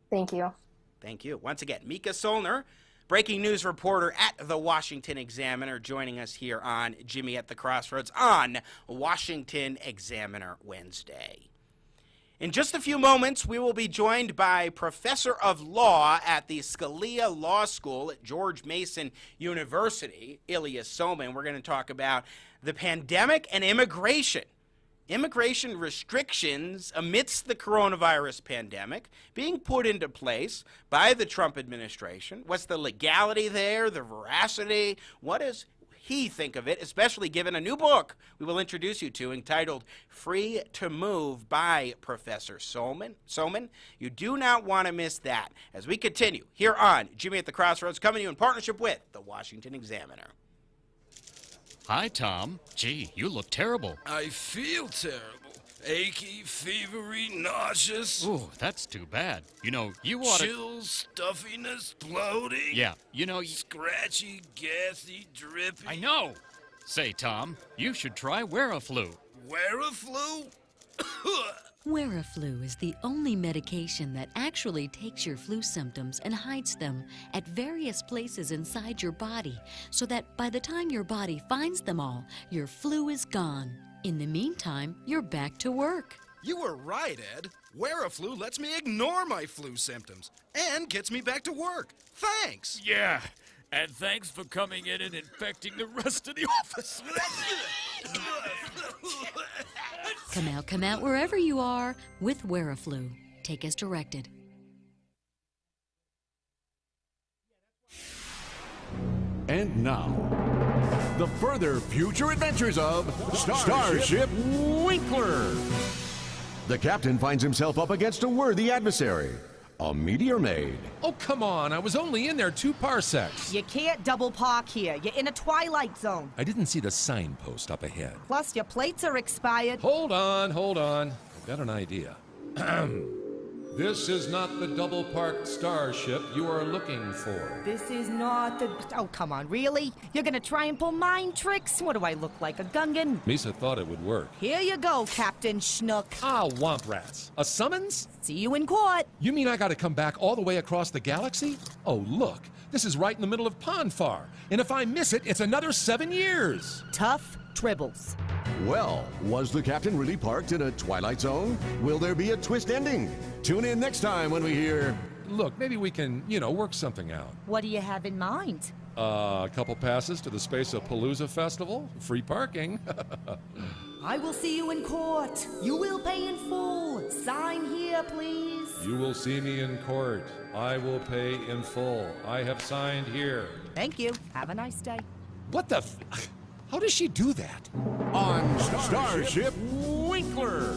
Speaker 13: Thank you.
Speaker 4: Thank you. Once again, Mica Soellner, breaking news reporter at the Washington Examiner, joining us here on Jimmy at the Crossroads on Washington Examiner Wednesday. In just a few moments, we will be joined by Professor of Law at the Scalia Law School at George Mason University, Ilya Somin. We're going to talk about the pandemic and immigration. Immigration restrictions amidst the coronavirus pandemic being put into place by the Trump administration. What's the legality there, the veracity? What does he think of it, especially given a new book we will introduce you to entitled Free to Move by Professor Somin. You do not want to miss that as we continue here on Jimmy at the Crossroads, coming to you in partnership with the Washington Examiner.
Speaker 14: Hi, Tom. Gee, you look terrible.
Speaker 15: I feel terrible. Achy, fevery, nauseous.
Speaker 14: Ooh, that's too bad. You ought to...
Speaker 15: Chills, stuffiness, bloating.
Speaker 14: Yeah,
Speaker 15: Scratchy, gassy, drippy.
Speaker 14: I know. Say, Tom, you should try Wearaflu.
Speaker 15: Wearaflu?
Speaker 16: Wearaflu is the only medication that actually takes your flu symptoms and hides them at various places inside your body, so that by the time your body finds them all, your flu is gone. In the meantime, you're back to work.
Speaker 15: You were right, Ed. Wearaflu lets me ignore my flu symptoms and gets me back to work. Thanks.
Speaker 14: Yeah, and thanks for coming in and infecting the rest of the office.
Speaker 16: Come out wherever you are with Wearaflu. Take as directed.
Speaker 17: And now, the further future adventures of Starship Winkler. The captain finds himself up against a worthy adversary, a meteor maid.
Speaker 18: Oh, come on. I was only in there 2 parsecs.
Speaker 19: You can't double park here. You're in a twilight zone.
Speaker 18: I didn't see the signpost up ahead.
Speaker 19: Plus, your plates are expired.
Speaker 18: Hold on. I've got an idea. This is not the double-parked starship you are looking for.
Speaker 19: This is not the... Oh, come on, really? You're gonna try and pull mind tricks? What do I look like, a Gungan?
Speaker 18: Misa thought it would work.
Speaker 19: Here you go, Captain Schnook.
Speaker 18: Ah, womp rats. A summons?
Speaker 19: See you in court.
Speaker 18: You mean I gotta come back all the way across the galaxy? Oh, look. This is right in the middle of Ponfar. And if I miss it, it's another 7 years.
Speaker 19: Tough tribbles.
Speaker 17: Well, was the captain really parked in a twilight zone? Will there be a twist ending? Tune in next time when we hear...
Speaker 18: Look, maybe we can, work something out.
Speaker 19: What do you have in mind?
Speaker 18: A couple passes to the Space of Palooza Festival, free parking.
Speaker 19: I will see you in court. You will pay in full. Sign here, please.
Speaker 18: You will see me in court. I will pay in full. I have signed here.
Speaker 19: Thank you. Have a nice day.
Speaker 18: What the How does she do that?
Speaker 17: On Starship Winkler.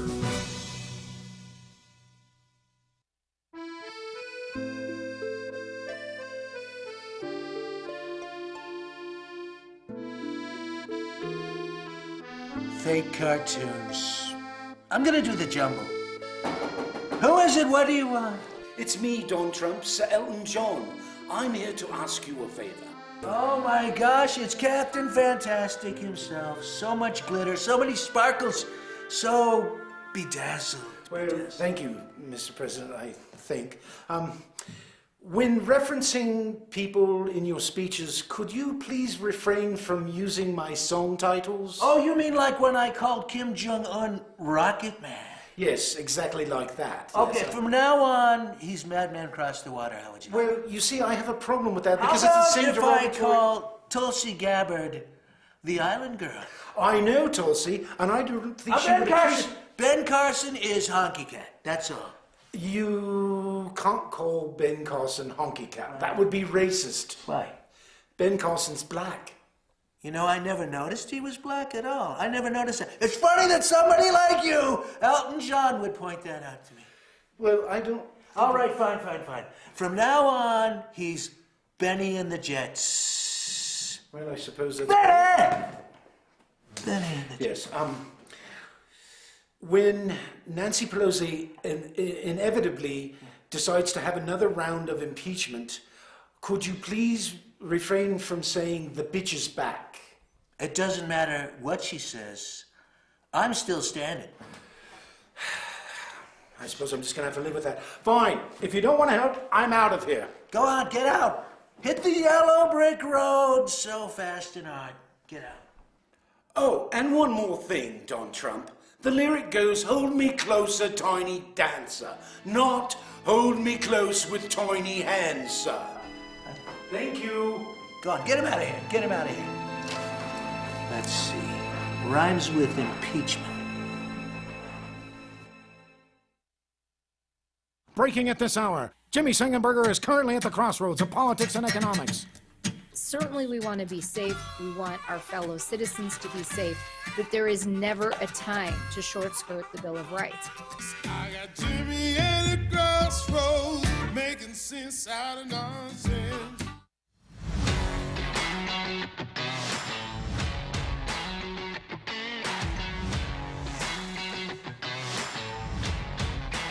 Speaker 20: Fake cartoons. I'm gonna do the jumble. Who is it? What do you want?
Speaker 21: It's me, Don Trump, Sir Elton John. I'm here to ask you a favor.
Speaker 20: Oh my gosh, it's Captain Fantastic himself. So much glitter, so many sparkles, so bedazzled.
Speaker 21: Well, thank you, Mr. President, I think. When referencing people in your speeches, could you please refrain from using my song titles?
Speaker 20: Oh, you mean like when I called Kim Jong-un Rocket Man?
Speaker 21: Yes, exactly like that.
Speaker 20: Okay,
Speaker 21: yes,
Speaker 20: from now on, he's Madman Across the Water. How would you
Speaker 21: Well, you see, I have a problem with that because
Speaker 20: How
Speaker 21: it's the same
Speaker 20: about if I
Speaker 21: derogatory...
Speaker 20: call Tulsi Gabbard the Island Girl?
Speaker 21: I know Tulsi, and I don't think she
Speaker 20: Ben
Speaker 21: would
Speaker 20: Carson. Ben Carson is Honky Cat, that's all.
Speaker 21: You can't call Ben Carson Honky Cat. That would be racist.
Speaker 20: Why?
Speaker 21: Ben Carson's black.
Speaker 20: You know, I never noticed he was black at all. I never noticed that. It's funny that somebody like you, Elton John, would point that out to me.
Speaker 21: Well, I don't...
Speaker 20: All right, fine. From now on, he's Benny and the Jets.
Speaker 21: Well, I suppose that's...
Speaker 20: Benny and the Jets.
Speaker 21: Yes, when Nancy Pelosi inevitably decides to have another round of impeachment, could you please refrain from saying the bitch is back?
Speaker 20: It doesn't matter what she says. I'm still standing.
Speaker 21: I suppose I'm just going to have to live with that. Fine. If you don't want to help, I'm out of here.
Speaker 20: Go on, get out. Hit the yellow brick road so fast and hard. Get out.
Speaker 21: Oh, and one more thing, Don Trump. The lyric goes, hold me closer, tiny dancer, not hold me close with tiny hands, sir. Thank you.
Speaker 20: Go on, get him out of here. Get him out of here. Let's see. Rhymes with impeachment.
Speaker 2: Breaking at this hour, Jimmy Sengenberger is currently at the crossroads of politics and economics.
Speaker 22: Certainly we want to be safe. We want our fellow citizens to be safe. But there is never a time to short-skirt the Bill of Rights.
Speaker 3: I got Jimmy at the crossroads, making sense out of nonsense.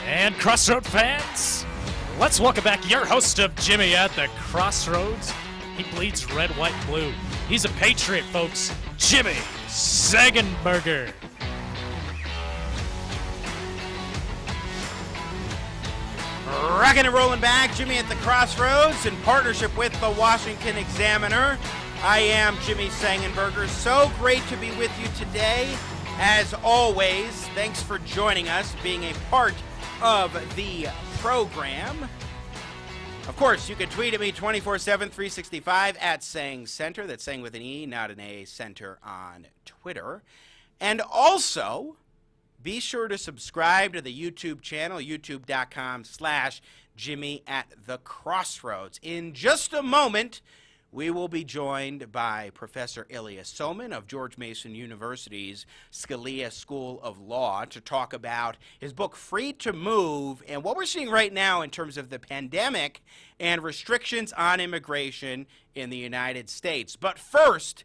Speaker 1: And Crossroad fans, let's welcome back your host of Jimmy at the Crossroads. He bleeds red, white, blue. He's a patriot, folks. Jimmy Sengenberger.
Speaker 4: Rocking and rolling back, Jimmy at the Crossroads in partnership with the Washington Examiner. I am Jimmy Sengenberger. So great to be with you today. As always, thanks for joining us, being a part of the program. Of course, you can tweet at me 24/7, 365 at Sang Center. That's Sang with an E, not an A, Center on Twitter. And also, be sure to subscribe to the YouTube channel, youtube.com/Jimmy at the Crossroads. In just a moment, we will be joined by Professor Ilya Somin of George Mason University's Scalia School of Law to talk about his book, Free to Move, and what we're seeing right now in terms of the pandemic and restrictions on immigration in the United States. But first,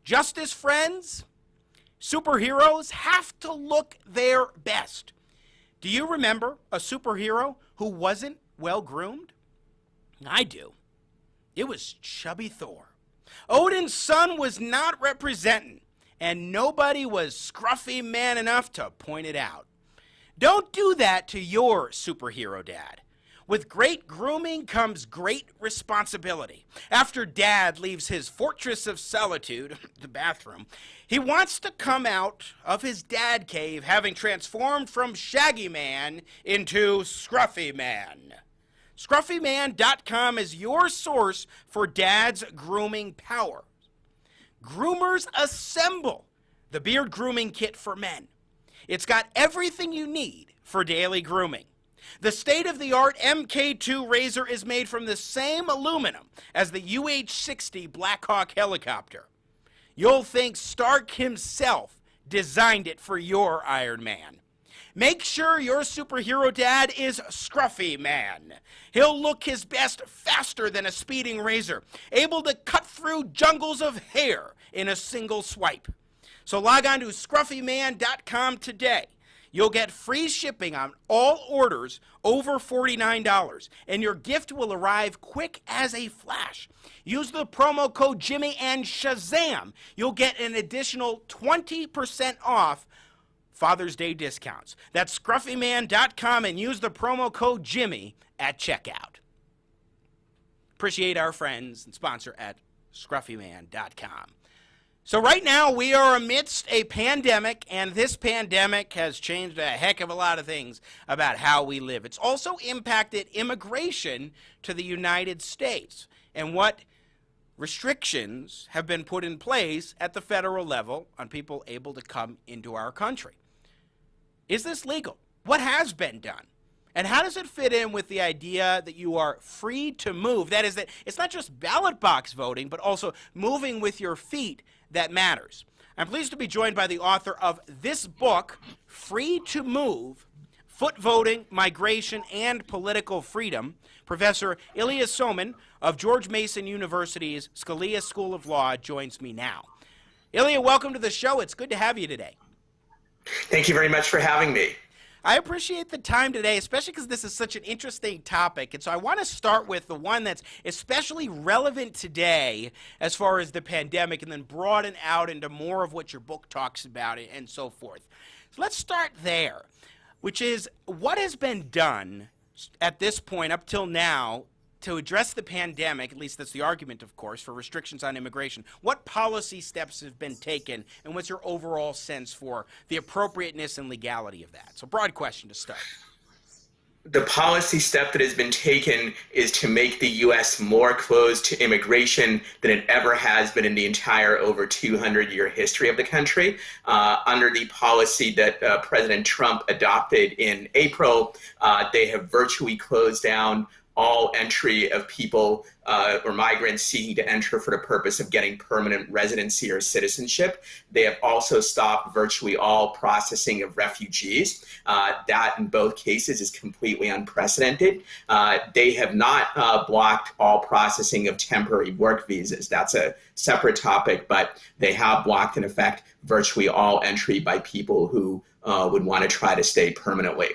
Speaker 4: justice friends, superheroes have to look their best. Do you remember a superhero who wasn't well-groomed? I do. It was Chubby Thor. Odin's son was not representing, and nobody was scruffy man enough to point it out. Don't do that to your superhero dad. With great grooming comes great responsibility. After Dad leaves his fortress of solitude, the bathroom, he wants to come out of his dad cave having transformed from Shaggy Man into Scruffy Man. Scruffyman.com is your source for Dad's grooming power. Groomers assemble the beard grooming kit for men. It's got everything you need for daily grooming. The state-of-the-art MK2 razor is made from the same aluminum as the UH-60 Black Hawk helicopter. You'll think Stark himself designed it for your Iron Man. Make sure your superhero dad is Scruffy Man. He'll look his best faster than a speeding razor, able to cut through jungles of hair in a single swipe. So log on to scruffyman.com today. You'll get free shipping on all orders over $49, and your gift will arrive quick as a flash. Use the promo code Jimmy and Shazam. You'll get an additional 20% off Father's Day discounts. That's scruffyman.com and use the promo code Jimmy at checkout. Appreciate our friends and sponsor at scruffyman.com. So right now we are amidst a pandemic, and this pandemic has changed a heck of a lot of things about how we live. It's also impacted immigration to the United States and what restrictions have been put in place at the federal level on people able to come into our country. Is this legal? What has been done? And how does it fit in with the idea that you are free to move? That is, that it's not just ballot box voting, but also moving with your feet that matters. I'm pleased to be joined by the author of this book, Free to Move, Foot Voting, Migration, and Political Freedom. Professor Ilya Somin of George Mason University's Scalia School of Law joins me now. Ilya, welcome to the show. It's good to have you today.
Speaker 5: Thank you very much for having me.
Speaker 4: I appreciate the time today, especially because this is such an interesting topic. And so I want to start with the one that's especially relevant today as far as the pandemic, and then broaden out into more of what your book talks about and so forth. So let's start there, which is what has been done at this point up till now to address the pandemic. At least that's the argument, of course, for restrictions on immigration. What policy steps have been taken, and what's your overall sense for the appropriateness and legality of that? So broad question to start.
Speaker 5: The policy step that has been taken is to make the U.S. more closed to immigration than it ever has been in the entire over 200-year history of the country. Under the policy that President Trump adopted in April, they have virtually closed down all entry of people or migrants seeking to enter for the purpose of getting permanent residency or citizenship. They have also stopped virtually all processing of refugees. That in both cases is completely unprecedented. They have not blocked all processing of temporary work visas. That's a separate topic, but they have blocked, in effect, virtually all entry by people who would want to try to stay permanently.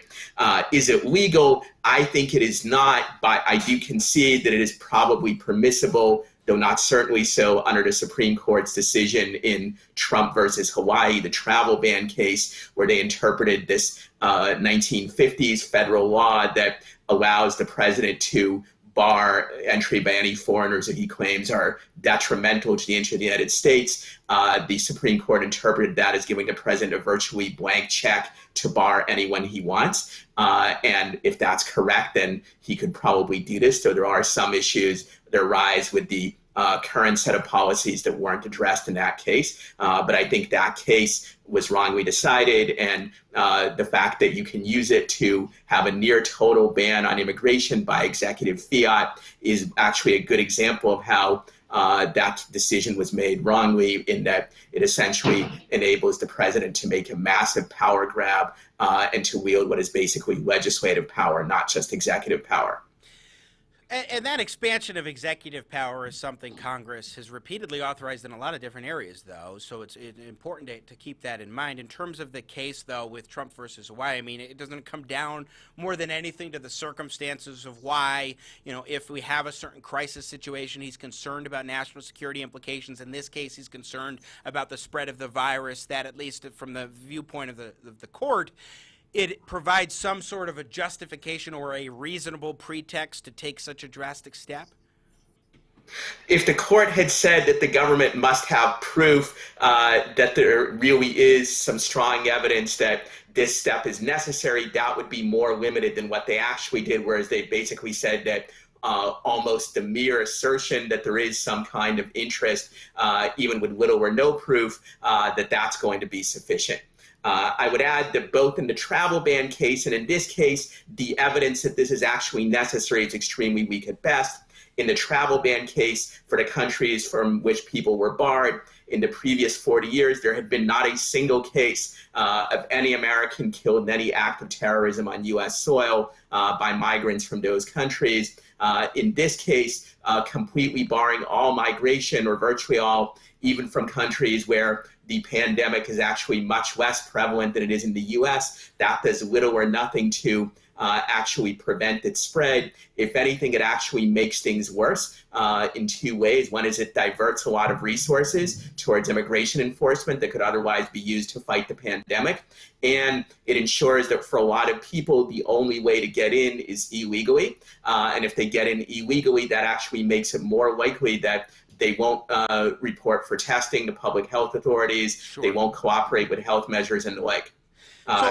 Speaker 5: Is it legal? I think it is not, but I do concede that it is probably permissible, though not certainly so under the Supreme Court's decision in Trump versus Hawaii, the travel ban case, where they interpreted this 1950s federal law that allows the president to bar entry by any foreigners that he claims are detrimental to the interest of the United States. The Supreme Court interpreted that as giving the president a virtually blank check to bar anyone he wants. And if that's correct, then he could probably do this. So there are some issues that arise with the current set of policies that weren't addressed in that case. But I think that case was wrongly decided, and the fact that you can use it to have a near total ban on immigration by executive fiat is actually a good example of how that decision was made wrongly, in that it essentially enables the president to make a massive power grab and to wield what is basically legislative power, not just executive power.
Speaker 4: And that expansion of executive power is something Congress has repeatedly authorized in a lot of different areas, though, so it's important to keep that in mind. In terms of the case, though, with Trump versus Hawaii, I mean, it doesn't come down more than anything to the circumstances of why, you know, if we have a certain crisis situation, he's concerned about national security implications. In this case, he's concerned about the spread of the virus, that at least from the viewpoint of the court, it provides some sort of a justification or a reasonable pretext to take such a drastic step?
Speaker 5: If the court had said that the government must have proof that there really is some strong evidence that this step is necessary, that would be more limited than what they actually did, whereas they basically said that almost the mere assertion that there is some kind of interest, even with little or no proof, that that's going to be sufficient. I would add that both in the travel ban case and in this case, the evidence that this is actually necessary is extremely weak at best. In the travel ban case, for the countries from which people were barred, in the previous 40 years, there had been not a single case of any American killed in any act of terrorism on U.S. soil by migrants from those countries. In this case, completely barring all migration, or virtually all, even from countries where the pandemic is actually much less prevalent than it is in the U.S., that does little or nothing to actually prevent its spread. If anything, it actually makes things worse in two ways. One is it diverts a lot of resources towards immigration enforcement that could otherwise be used to fight the pandemic. And it ensures that for a lot of people, the only way to get in is illegally. And if they get in illegally, that actually makes it more likely that they won't report for testing to public health authorities. Sure. They won't cooperate with health measures and the like.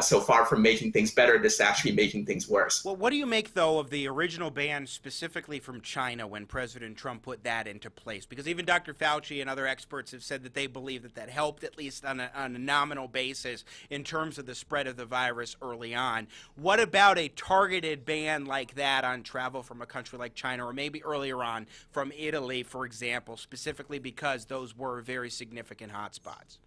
Speaker 5: So far from making things better, this is actually making things worse.
Speaker 4: Well, what do you make, though, of the original ban specifically from China when President Trump put that into place? Because even Dr. Fauci and other experts have said that they believe that that helped, at least on a nominal basis, in terms of the spread of the virus early on. What about a targeted ban like that on travel from a country like China, or maybe earlier on from Italy, for example, specifically because those were very significant hotspots?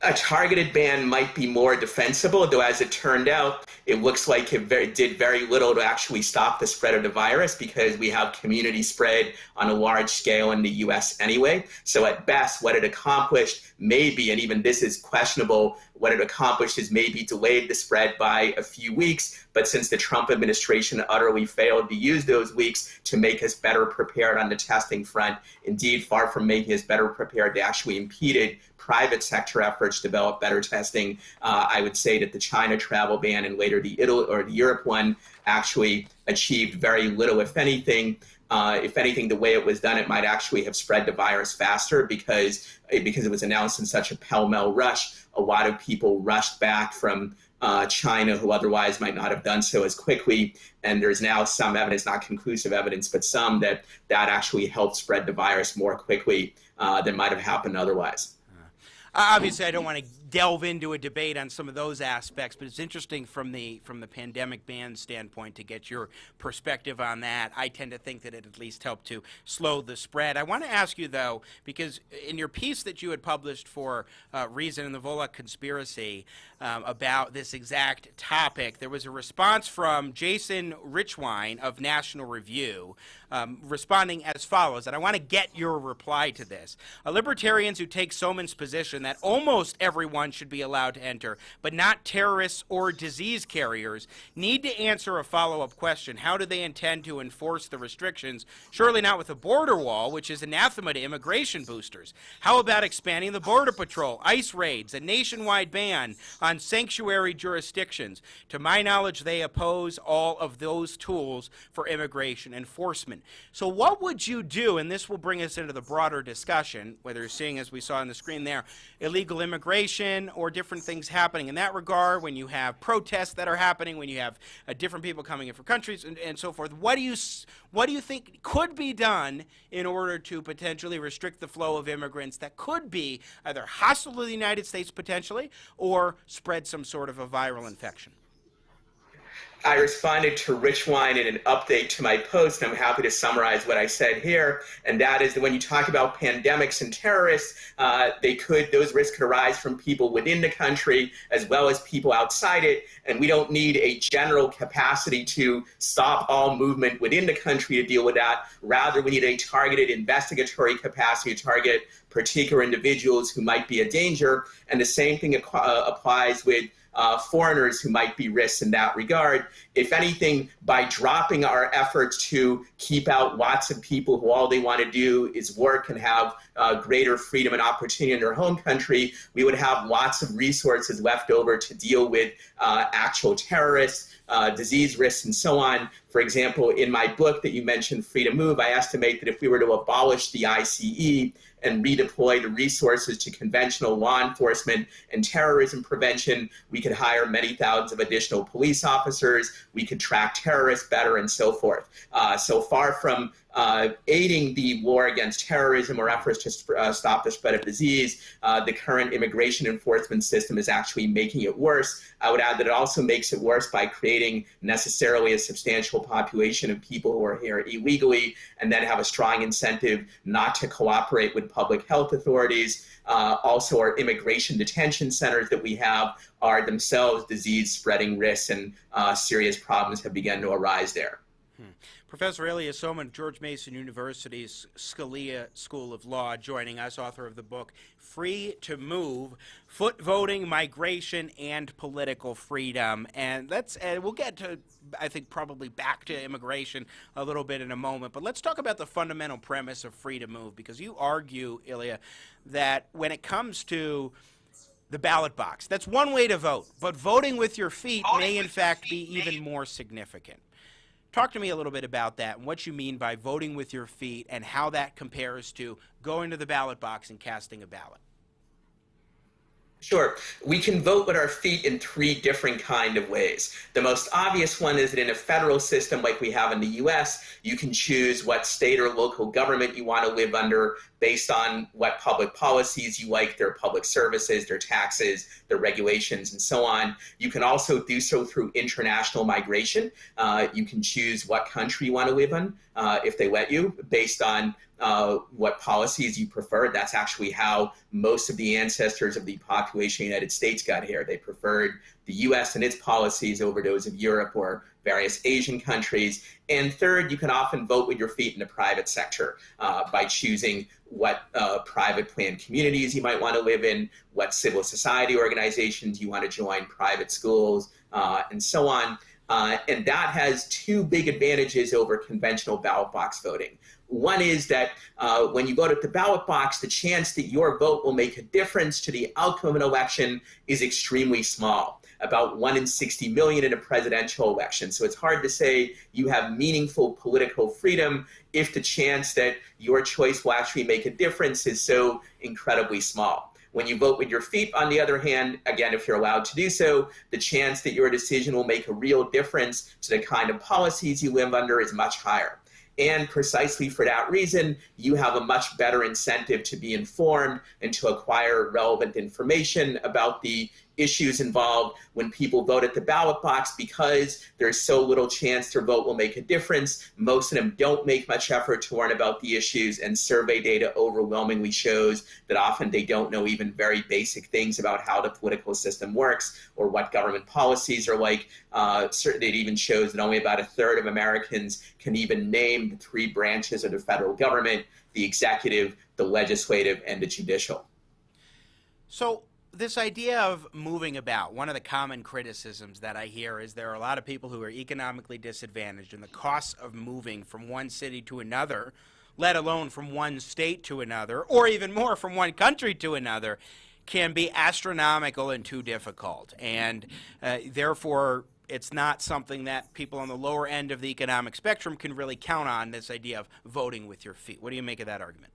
Speaker 5: A targeted ban might be more defensible, though as it turned out, it looks like it did very little to actually stop the spread of the virus, because we have community spread on a large scale in the U.S. anyway. So at best, what it accomplished maybe, and even this is questionable, what it accomplished is maybe delayed the spread by a few weeks. But since the Trump administration utterly failed to use those weeks to make us better prepared on the testing front, indeed far from making us better prepared, they actually impeded private sector efforts to develop better testing. I would say that the China travel ban and later the Europe one actually achieved very little, if anything. If anything, the way it was done, it might actually have spread the virus faster because it was announced in such a pell-mell rush. A lot of people rushed back from China who otherwise might not have done so as quickly. And there's now some evidence, not conclusive evidence, but some that actually helped spread the virus more quickly than might have happened otherwise.
Speaker 4: Obviously, I don't want to delve into a debate on some of those aspects, but it's interesting from the pandemic ban standpoint to get your perspective on that. I tend to think that it at least helped to slow the spread. I want to ask you, though, because in your piece that you had published for Reason and the Volokh Conspiracy about this exact topic, there was a response from Jason Richwine of National Review responding as follows, and I want to get your reply to this. Libertarians who take Somin's position that almost everyone should be allowed to enter, but not terrorists or disease carriers, need to answer a follow-up question. How do they intend to enforce the restrictions? Surely not with a border wall, which is anathema to immigration boosters. How about expanding the Border Patrol, ICE raids, a nationwide ban on sanctuary jurisdictions? To my knowledge, they oppose all of those tools for immigration enforcement. So what would you do, and this will bring us into the broader discussion, whether you're seeing, as we saw on the screen there, illegal immigration or different things happening in that regard, when you have protests that are happening, when you have different people coming in from countries and so forth. What do you think could be done in order to potentially restrict the flow of immigrants that could be either hostile to the United States potentially or spread some sort of a viral infection?
Speaker 5: I responded to Richwine in an update to my post, and I'm happy to summarize what I said here. And that is that when you talk about pandemics and terrorists, those risks could arise from people within the country as well as people outside it. And we don't need a general capacity to stop all movement within the country to deal with that. Rather, we need a targeted investigatory capacity to target particular individuals who might be a danger. And the same thing applies with foreigners who might be risks in that regard. If anything, by dropping our efforts to keep out lots of people who all they want to do is work and have greater freedom and opportunity in their home country, we would have lots of resources left over to deal with actual terrorists, disease risks, and so on. For example, in my book that you mentioned, Free to Move, I estimate that if we were to abolish the ICE and redeploy the resources to conventional law enforcement and terrorism prevention, we could hire many thousands of additional police officers, we could track terrorists better, and so forth. So far from aiding the war against terrorism or efforts to stop the spread of disease, the current immigration enforcement system is actually making it worse. I would add that it also makes it worse by creating necessarily a substantial population of people who are here illegally and then have a strong incentive not to cooperate with public health authorities. Also, our immigration detention centers that we have are themselves disease-spreading risks, and serious problems have begun to arise there.
Speaker 4: Professor Ilya Somin, George Mason University's Scalia School of Law, joining us, author of the book Free to Move, Foot Voting, Migration, and Political Freedom. And we'll get to, I think, probably back to immigration a little bit in a moment. But let's talk about the fundamental premise of Free to Move, because you argue, Ilya, that when it comes to the ballot box, that's one way to vote, but voting with your feet may in fact be even more significant. Talk to me a little bit about that and what you mean by voting with your feet and how that compares to going to the ballot box and casting a ballot.
Speaker 5: Sure. We can vote with our feet in three different kind of ways. The most obvious one is that in a federal system like we have in the U.S., you can choose what state or local government you want to live under based on what public policies you like, their public services, their taxes, their regulations, and so on. You can also do so through international migration. You can choose what country you want to live in if they let you, based on what policies you prefer. That's actually how most of the ancestors of the population of the United States got here. They preferred the U.S. and its policies over those of Europe or various Asian countries. And third, you can often vote with your feet in the private sector by choosing what private planned communities you might want to live in, what civil society organizations you want to join, private schools, and so on. And that has two big advantages over conventional ballot box voting. One is that when you vote at the ballot box, the chance that your vote will make a difference to the outcome of an election is extremely small, about 1 in 60 million in a presidential election. So it's hard to say you have meaningful political freedom if the chance that your choice will actually make a difference is so incredibly small. When you vote with your feet, on the other hand, again, if you're allowed to do so, the chance that your decision will make a real difference to the kind of policies you live under is much higher. And precisely for that reason, you have a much better incentive to be informed and to acquire relevant information about the issues involved when people vote at the ballot box, because there's so little chance their vote will make a difference. Most of them don't make much effort to learn about the issues, and survey data overwhelmingly shows that often they don't know even very basic things about how the political system works or what government policies are like. Certainly it even shows that only about a third of Americans can even name the three branches of the federal government: the executive, the legislative, and the judicial.
Speaker 4: So this idea of moving about, one of the common criticisms that I hear is there are a lot of people who are economically disadvantaged, and the costs of moving from one city to another, let alone from one state to another, or even more from one country to another, can be astronomical and too difficult. And therefore, it's not something that people on the lower end of the economic spectrum can really count on, this idea of voting with your feet. What do you make of that argument?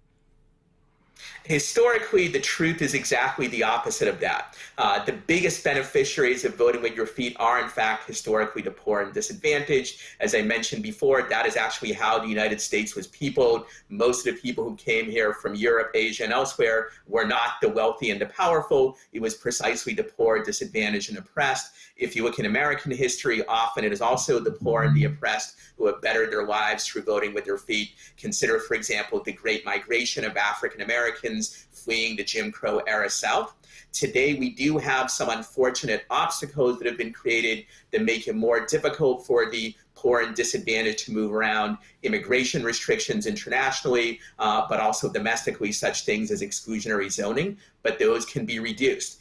Speaker 5: Historically, the truth is exactly the opposite of that. The biggest beneficiaries of voting with your feet are, in fact, historically the poor and disadvantaged. As I mentioned before, that is actually how the United States was peopled. Most of the people who came here from Europe, Asia, and elsewhere were not the wealthy and the powerful. It was precisely the poor, disadvantaged, and oppressed. If you look in American history, often it is also the poor and the oppressed who have bettered their lives through voting with their feet. Consider, for example, the Great Migration of African Americans Americans fleeing the Jim Crow era South. Today, we do have some unfortunate obstacles that have been created that make it more difficult for the poor and disadvantaged to move around. Immigration restrictions internationally, but also domestically, such things as exclusionary zoning, but those can be reduced.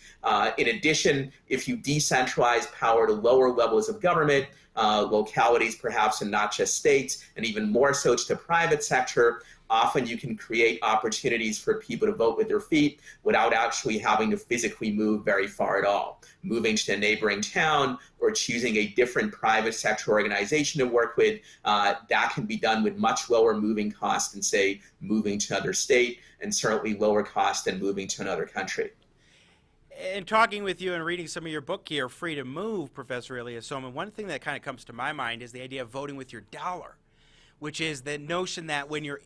Speaker 5: In addition, if you decentralize power to lower levels of government, localities perhaps, and not just states, and even more so to the private sector, often you can create opportunities for people to vote with their feet without actually having to physically move very far at all. Moving to a neighboring town or choosing a different private sector organization to work with, that can be done with much lower moving costs than, say, moving to another state, and certainly lower cost than moving to another country.
Speaker 4: In talking with you and reading some of your book here, Free to Move, Professor Ilya Somin, one thing that kind of comes to my mind is the idea of voting with your dollar, which is the notion that when you're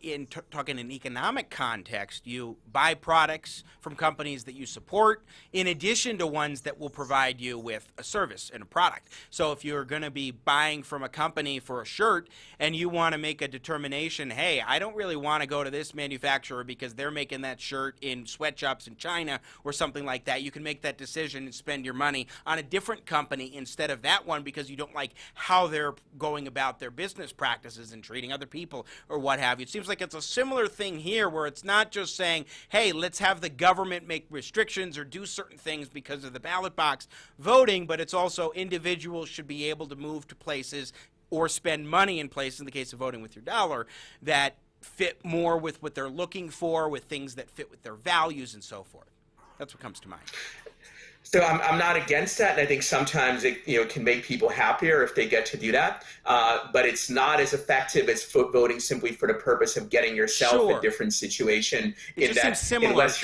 Speaker 4: talking in economic context, you buy products from companies that you support in addition to ones that will provide you with a service and a product. So if you're going to be buying from a company for a shirt and you want to make a determination, hey, I don't really want to go to this manufacturer because they're making that shirt in sweatshops in China or something like that, you can make that decision and spend your money on a different company instead of that one because you don't like how they're going about their business practices and treating other people or what have you. It seems like it's a similar thing here where it's not just saying, hey, let's have the government make restrictions or do certain things because of the ballot box voting, but it's also individuals should be able to move to places or spend money in places, in the case of voting with your dollar, that fit more with what they're looking for, with things that fit with their values and so forth. That's what comes to mind.
Speaker 5: So I'm not against that, and I think sometimes it can make people happier if they get to do that. But it's not as effective as voting simply for the purpose of getting yourself a different situation. In that, unless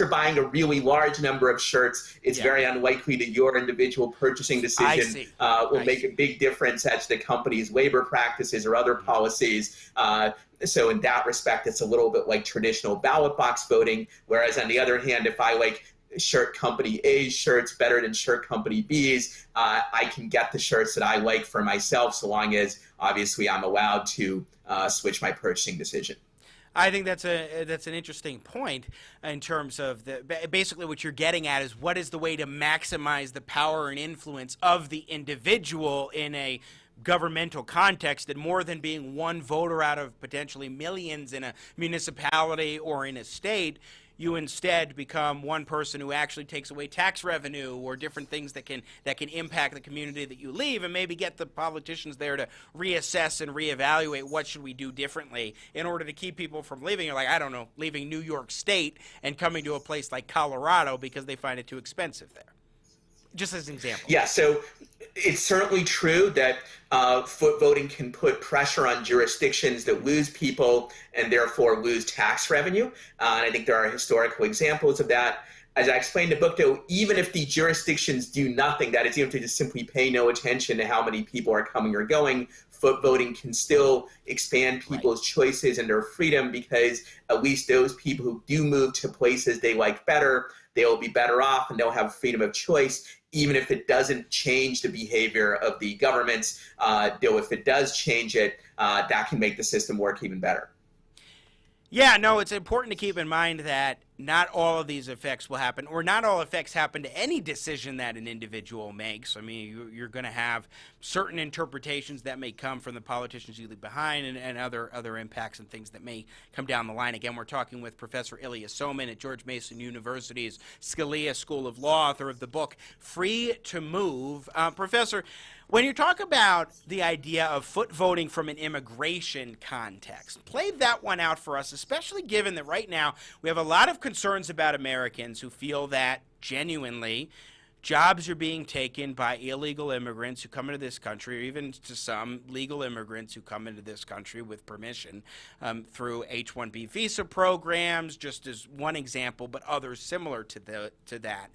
Speaker 5: you're buying a really large number of shirts, it's very unlikely that your individual purchasing decision will make a big difference as to the company's labor practices or other policies. So in that respect, it's a little bit like traditional ballot box voting. Whereas on the other hand, if I like shirt company A's shirts better than shirt company B's, I can get the shirts that I like for myself, so long as obviously I'm allowed to switch my purchasing decision.
Speaker 4: I think that's an interesting point in terms of basically what you're getting at is what is the way to maximize the power and influence of the individual in a governmental context, and more than being one voter out of potentially millions in a municipality or in a state, you instead become one person who actually takes away tax revenue or different things that can impact the community that you leave, and maybe get the politicians there to reassess and reevaluate what should we do differently in order to keep people from leaving, like, I don't know, leaving New York State and coming to a place like Colorado because they find it too expensive there. Just as an example.
Speaker 5: Yeah, so it's certainly true that foot voting can put pressure on jurisdictions that lose people and therefore lose tax revenue. And I think there are historical examples of that. As I explained in the book, though, even if the jurisdictions do nothing, that is, even if they just simply pay no attention to how many people are coming or going, foot voting can still expand people's choices and their freedom, because at least those people who do move to places they like better, they'll be better off and they'll have freedom of choice, even if it doesn't change the behavior of the governments. Though if it does change it, that can make the system work even better.
Speaker 4: Yeah, no, it's important to keep in mind that not all of these effects will happen, or not all effects happen to any decision that an individual makes. I mean, you're going to have certain interpretations that may come from the politicians you leave behind, and other impacts and things that may come down the line. Again, we're talking with Professor Ilya Somin at George Mason University's Scalia School of Law, author of the book Free to Move. Professor, when you talk about the idea of foot voting from an immigration context, play that one out for us, especially given that right now we have a lot of concerns about Americans who feel that genuinely jobs are being taken by illegal immigrants who come into this country, or even to some legal immigrants who come into this country with permission through H-1B visa programs, just as one example, but others similar to that.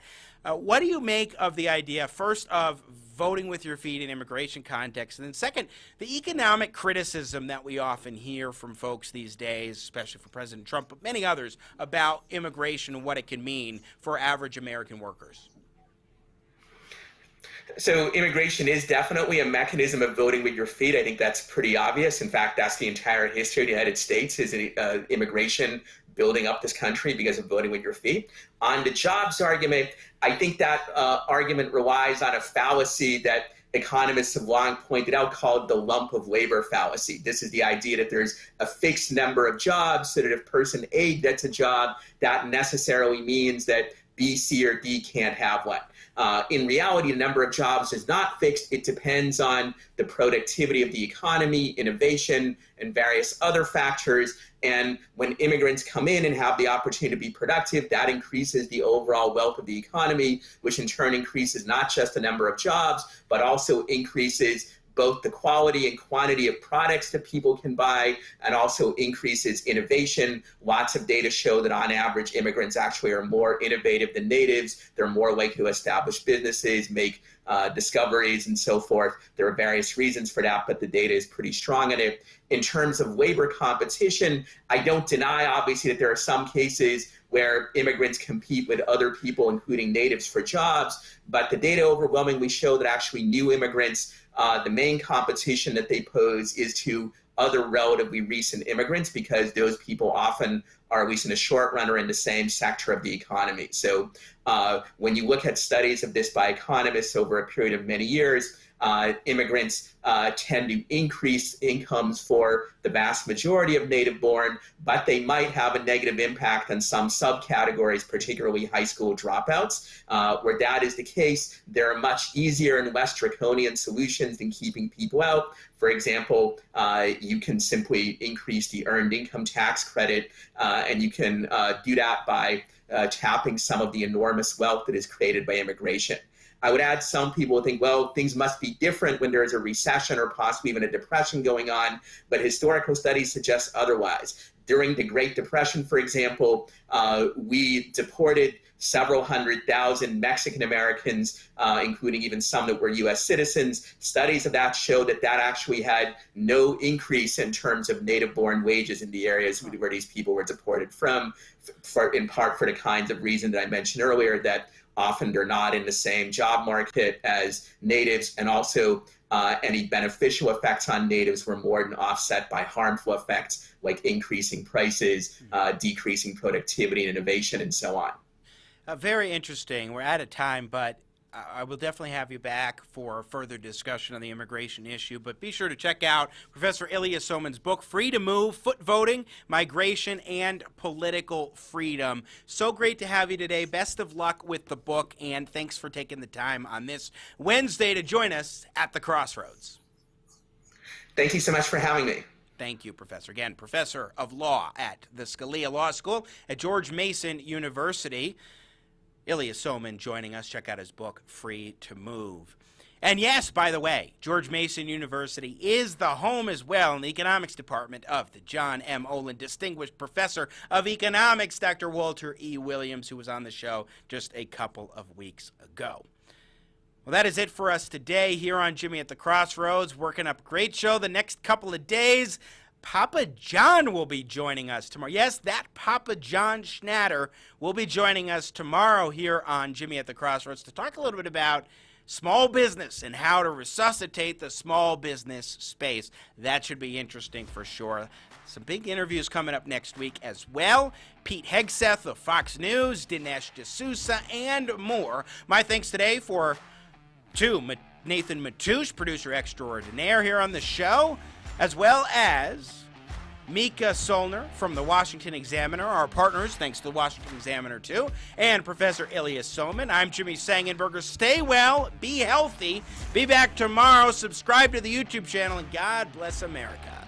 Speaker 4: What do you make of the idea, first, of voting with your feet in immigration context, and then second, the economic criticism that we often hear from folks these days, especially for President Trump, but many others, about immigration and what it can mean for average American workers?
Speaker 5: So immigration is definitely a mechanism of voting with your feet. I think that's pretty obvious. In fact, that's the entire history of the United States, is immigration building up this country because of voting with your feet. On the jobs argument, I think that argument relies on a fallacy that economists have long pointed out called the lump of labor fallacy. This is the idea that there's a fixed number of jobs, so that if person A gets a job, that necessarily means that B, C, or D can't have one. In reality, the number of jobs is not fixed. It depends on the productivity of the economy, innovation, and various other factors. And when immigrants come in and have the opportunity to be productive, that increases the overall wealth of the economy, which in turn increases not just the number of jobs, but also increases both the quality and quantity of products that people can buy, and also increases innovation. Lots of data show that on average, immigrants actually are more innovative than natives. They're more likely to establish businesses, make discoveries, and so forth. There are various reasons for that, but the data is pretty strong in it. In terms of labor competition, I don't deny, obviously, that there are some cases where immigrants compete with other people, including natives, for jobs, but the data overwhelmingly show that actually new immigrants, the main competition that they pose is to other relatively recent immigrants, because those people often are, at least in the short run, are in the same sector of the economy. So when you look at studies of this by economists over a period of many years, immigrants tend to increase incomes for the vast majority of native-born, but they might have a negative impact on some subcategories, particularly high school dropouts. Where that is the case, there are much easier and less draconian solutions than keeping people out. For example, you can simply increase the earned income tax credit, and you can do that by tapping some of the enormous wealth that is created by immigration. I would add, some people think, well, things must be different when there is a recession or possibly even a depression going on, but historical studies suggest otherwise. During the Great Depression, for example, we deported several 100,000 Mexican Americans, including even some that were U.S. citizens. Studies of that show that that actually had no increase in terms of native-born wages in the areas where these people were deported from, in part for the kinds of reasons that I mentioned earlier, that often they're not in the same job market as natives, and also any beneficial effects on natives were more than offset by harmful effects like increasing prices, decreasing productivity and innovation, and so on.
Speaker 4: Very interesting. We're out of time, but I will definitely have you back for further discussion on the immigration issue. But be sure to check out Professor Ilya Somin's book, Free to Move, Foot Voting, Migration, and Political Freedom. So great to have you today. Best of luck with the book, and thanks for taking the time on this Wednesday to join us at the Crossroads.
Speaker 5: Thank you so much for having me.
Speaker 4: Thank you, Professor. Again, Professor of Law at the Scalia Law School at George Mason University. Ilya Somin joining us. Check out his book, Free to Move. And yes, by the way, George Mason University is the home as well in the economics department of the John M. Olin Distinguished Professor of Economics, Dr. Walter E. Williams, who was on the show just a couple of weeks ago. Well, that is it for us today here on Jimmy at the Crossroads. Working up a great show the next couple of days. Papa John will be joining us tomorrow. Yes, that Papa John Schnatter will be joining us tomorrow here on Jimmy at the Crossroads to talk a little bit about small business and how to resuscitate the small business space. That should be interesting for sure. Some big interviews coming up next week as well. Pete Hegseth of Fox News, Dinesh D'Souza, and more. My thanks today to Nathan Matoush, producer extraordinaire here on the show, as well as Mica Soellner from the Washington Examiner, our partners, thanks to the Washington Examiner too, and Professor Ilya Somin. I'm Jimmy Sengenberger. Stay well, be healthy, be back tomorrow, subscribe to the YouTube channel, and God bless America.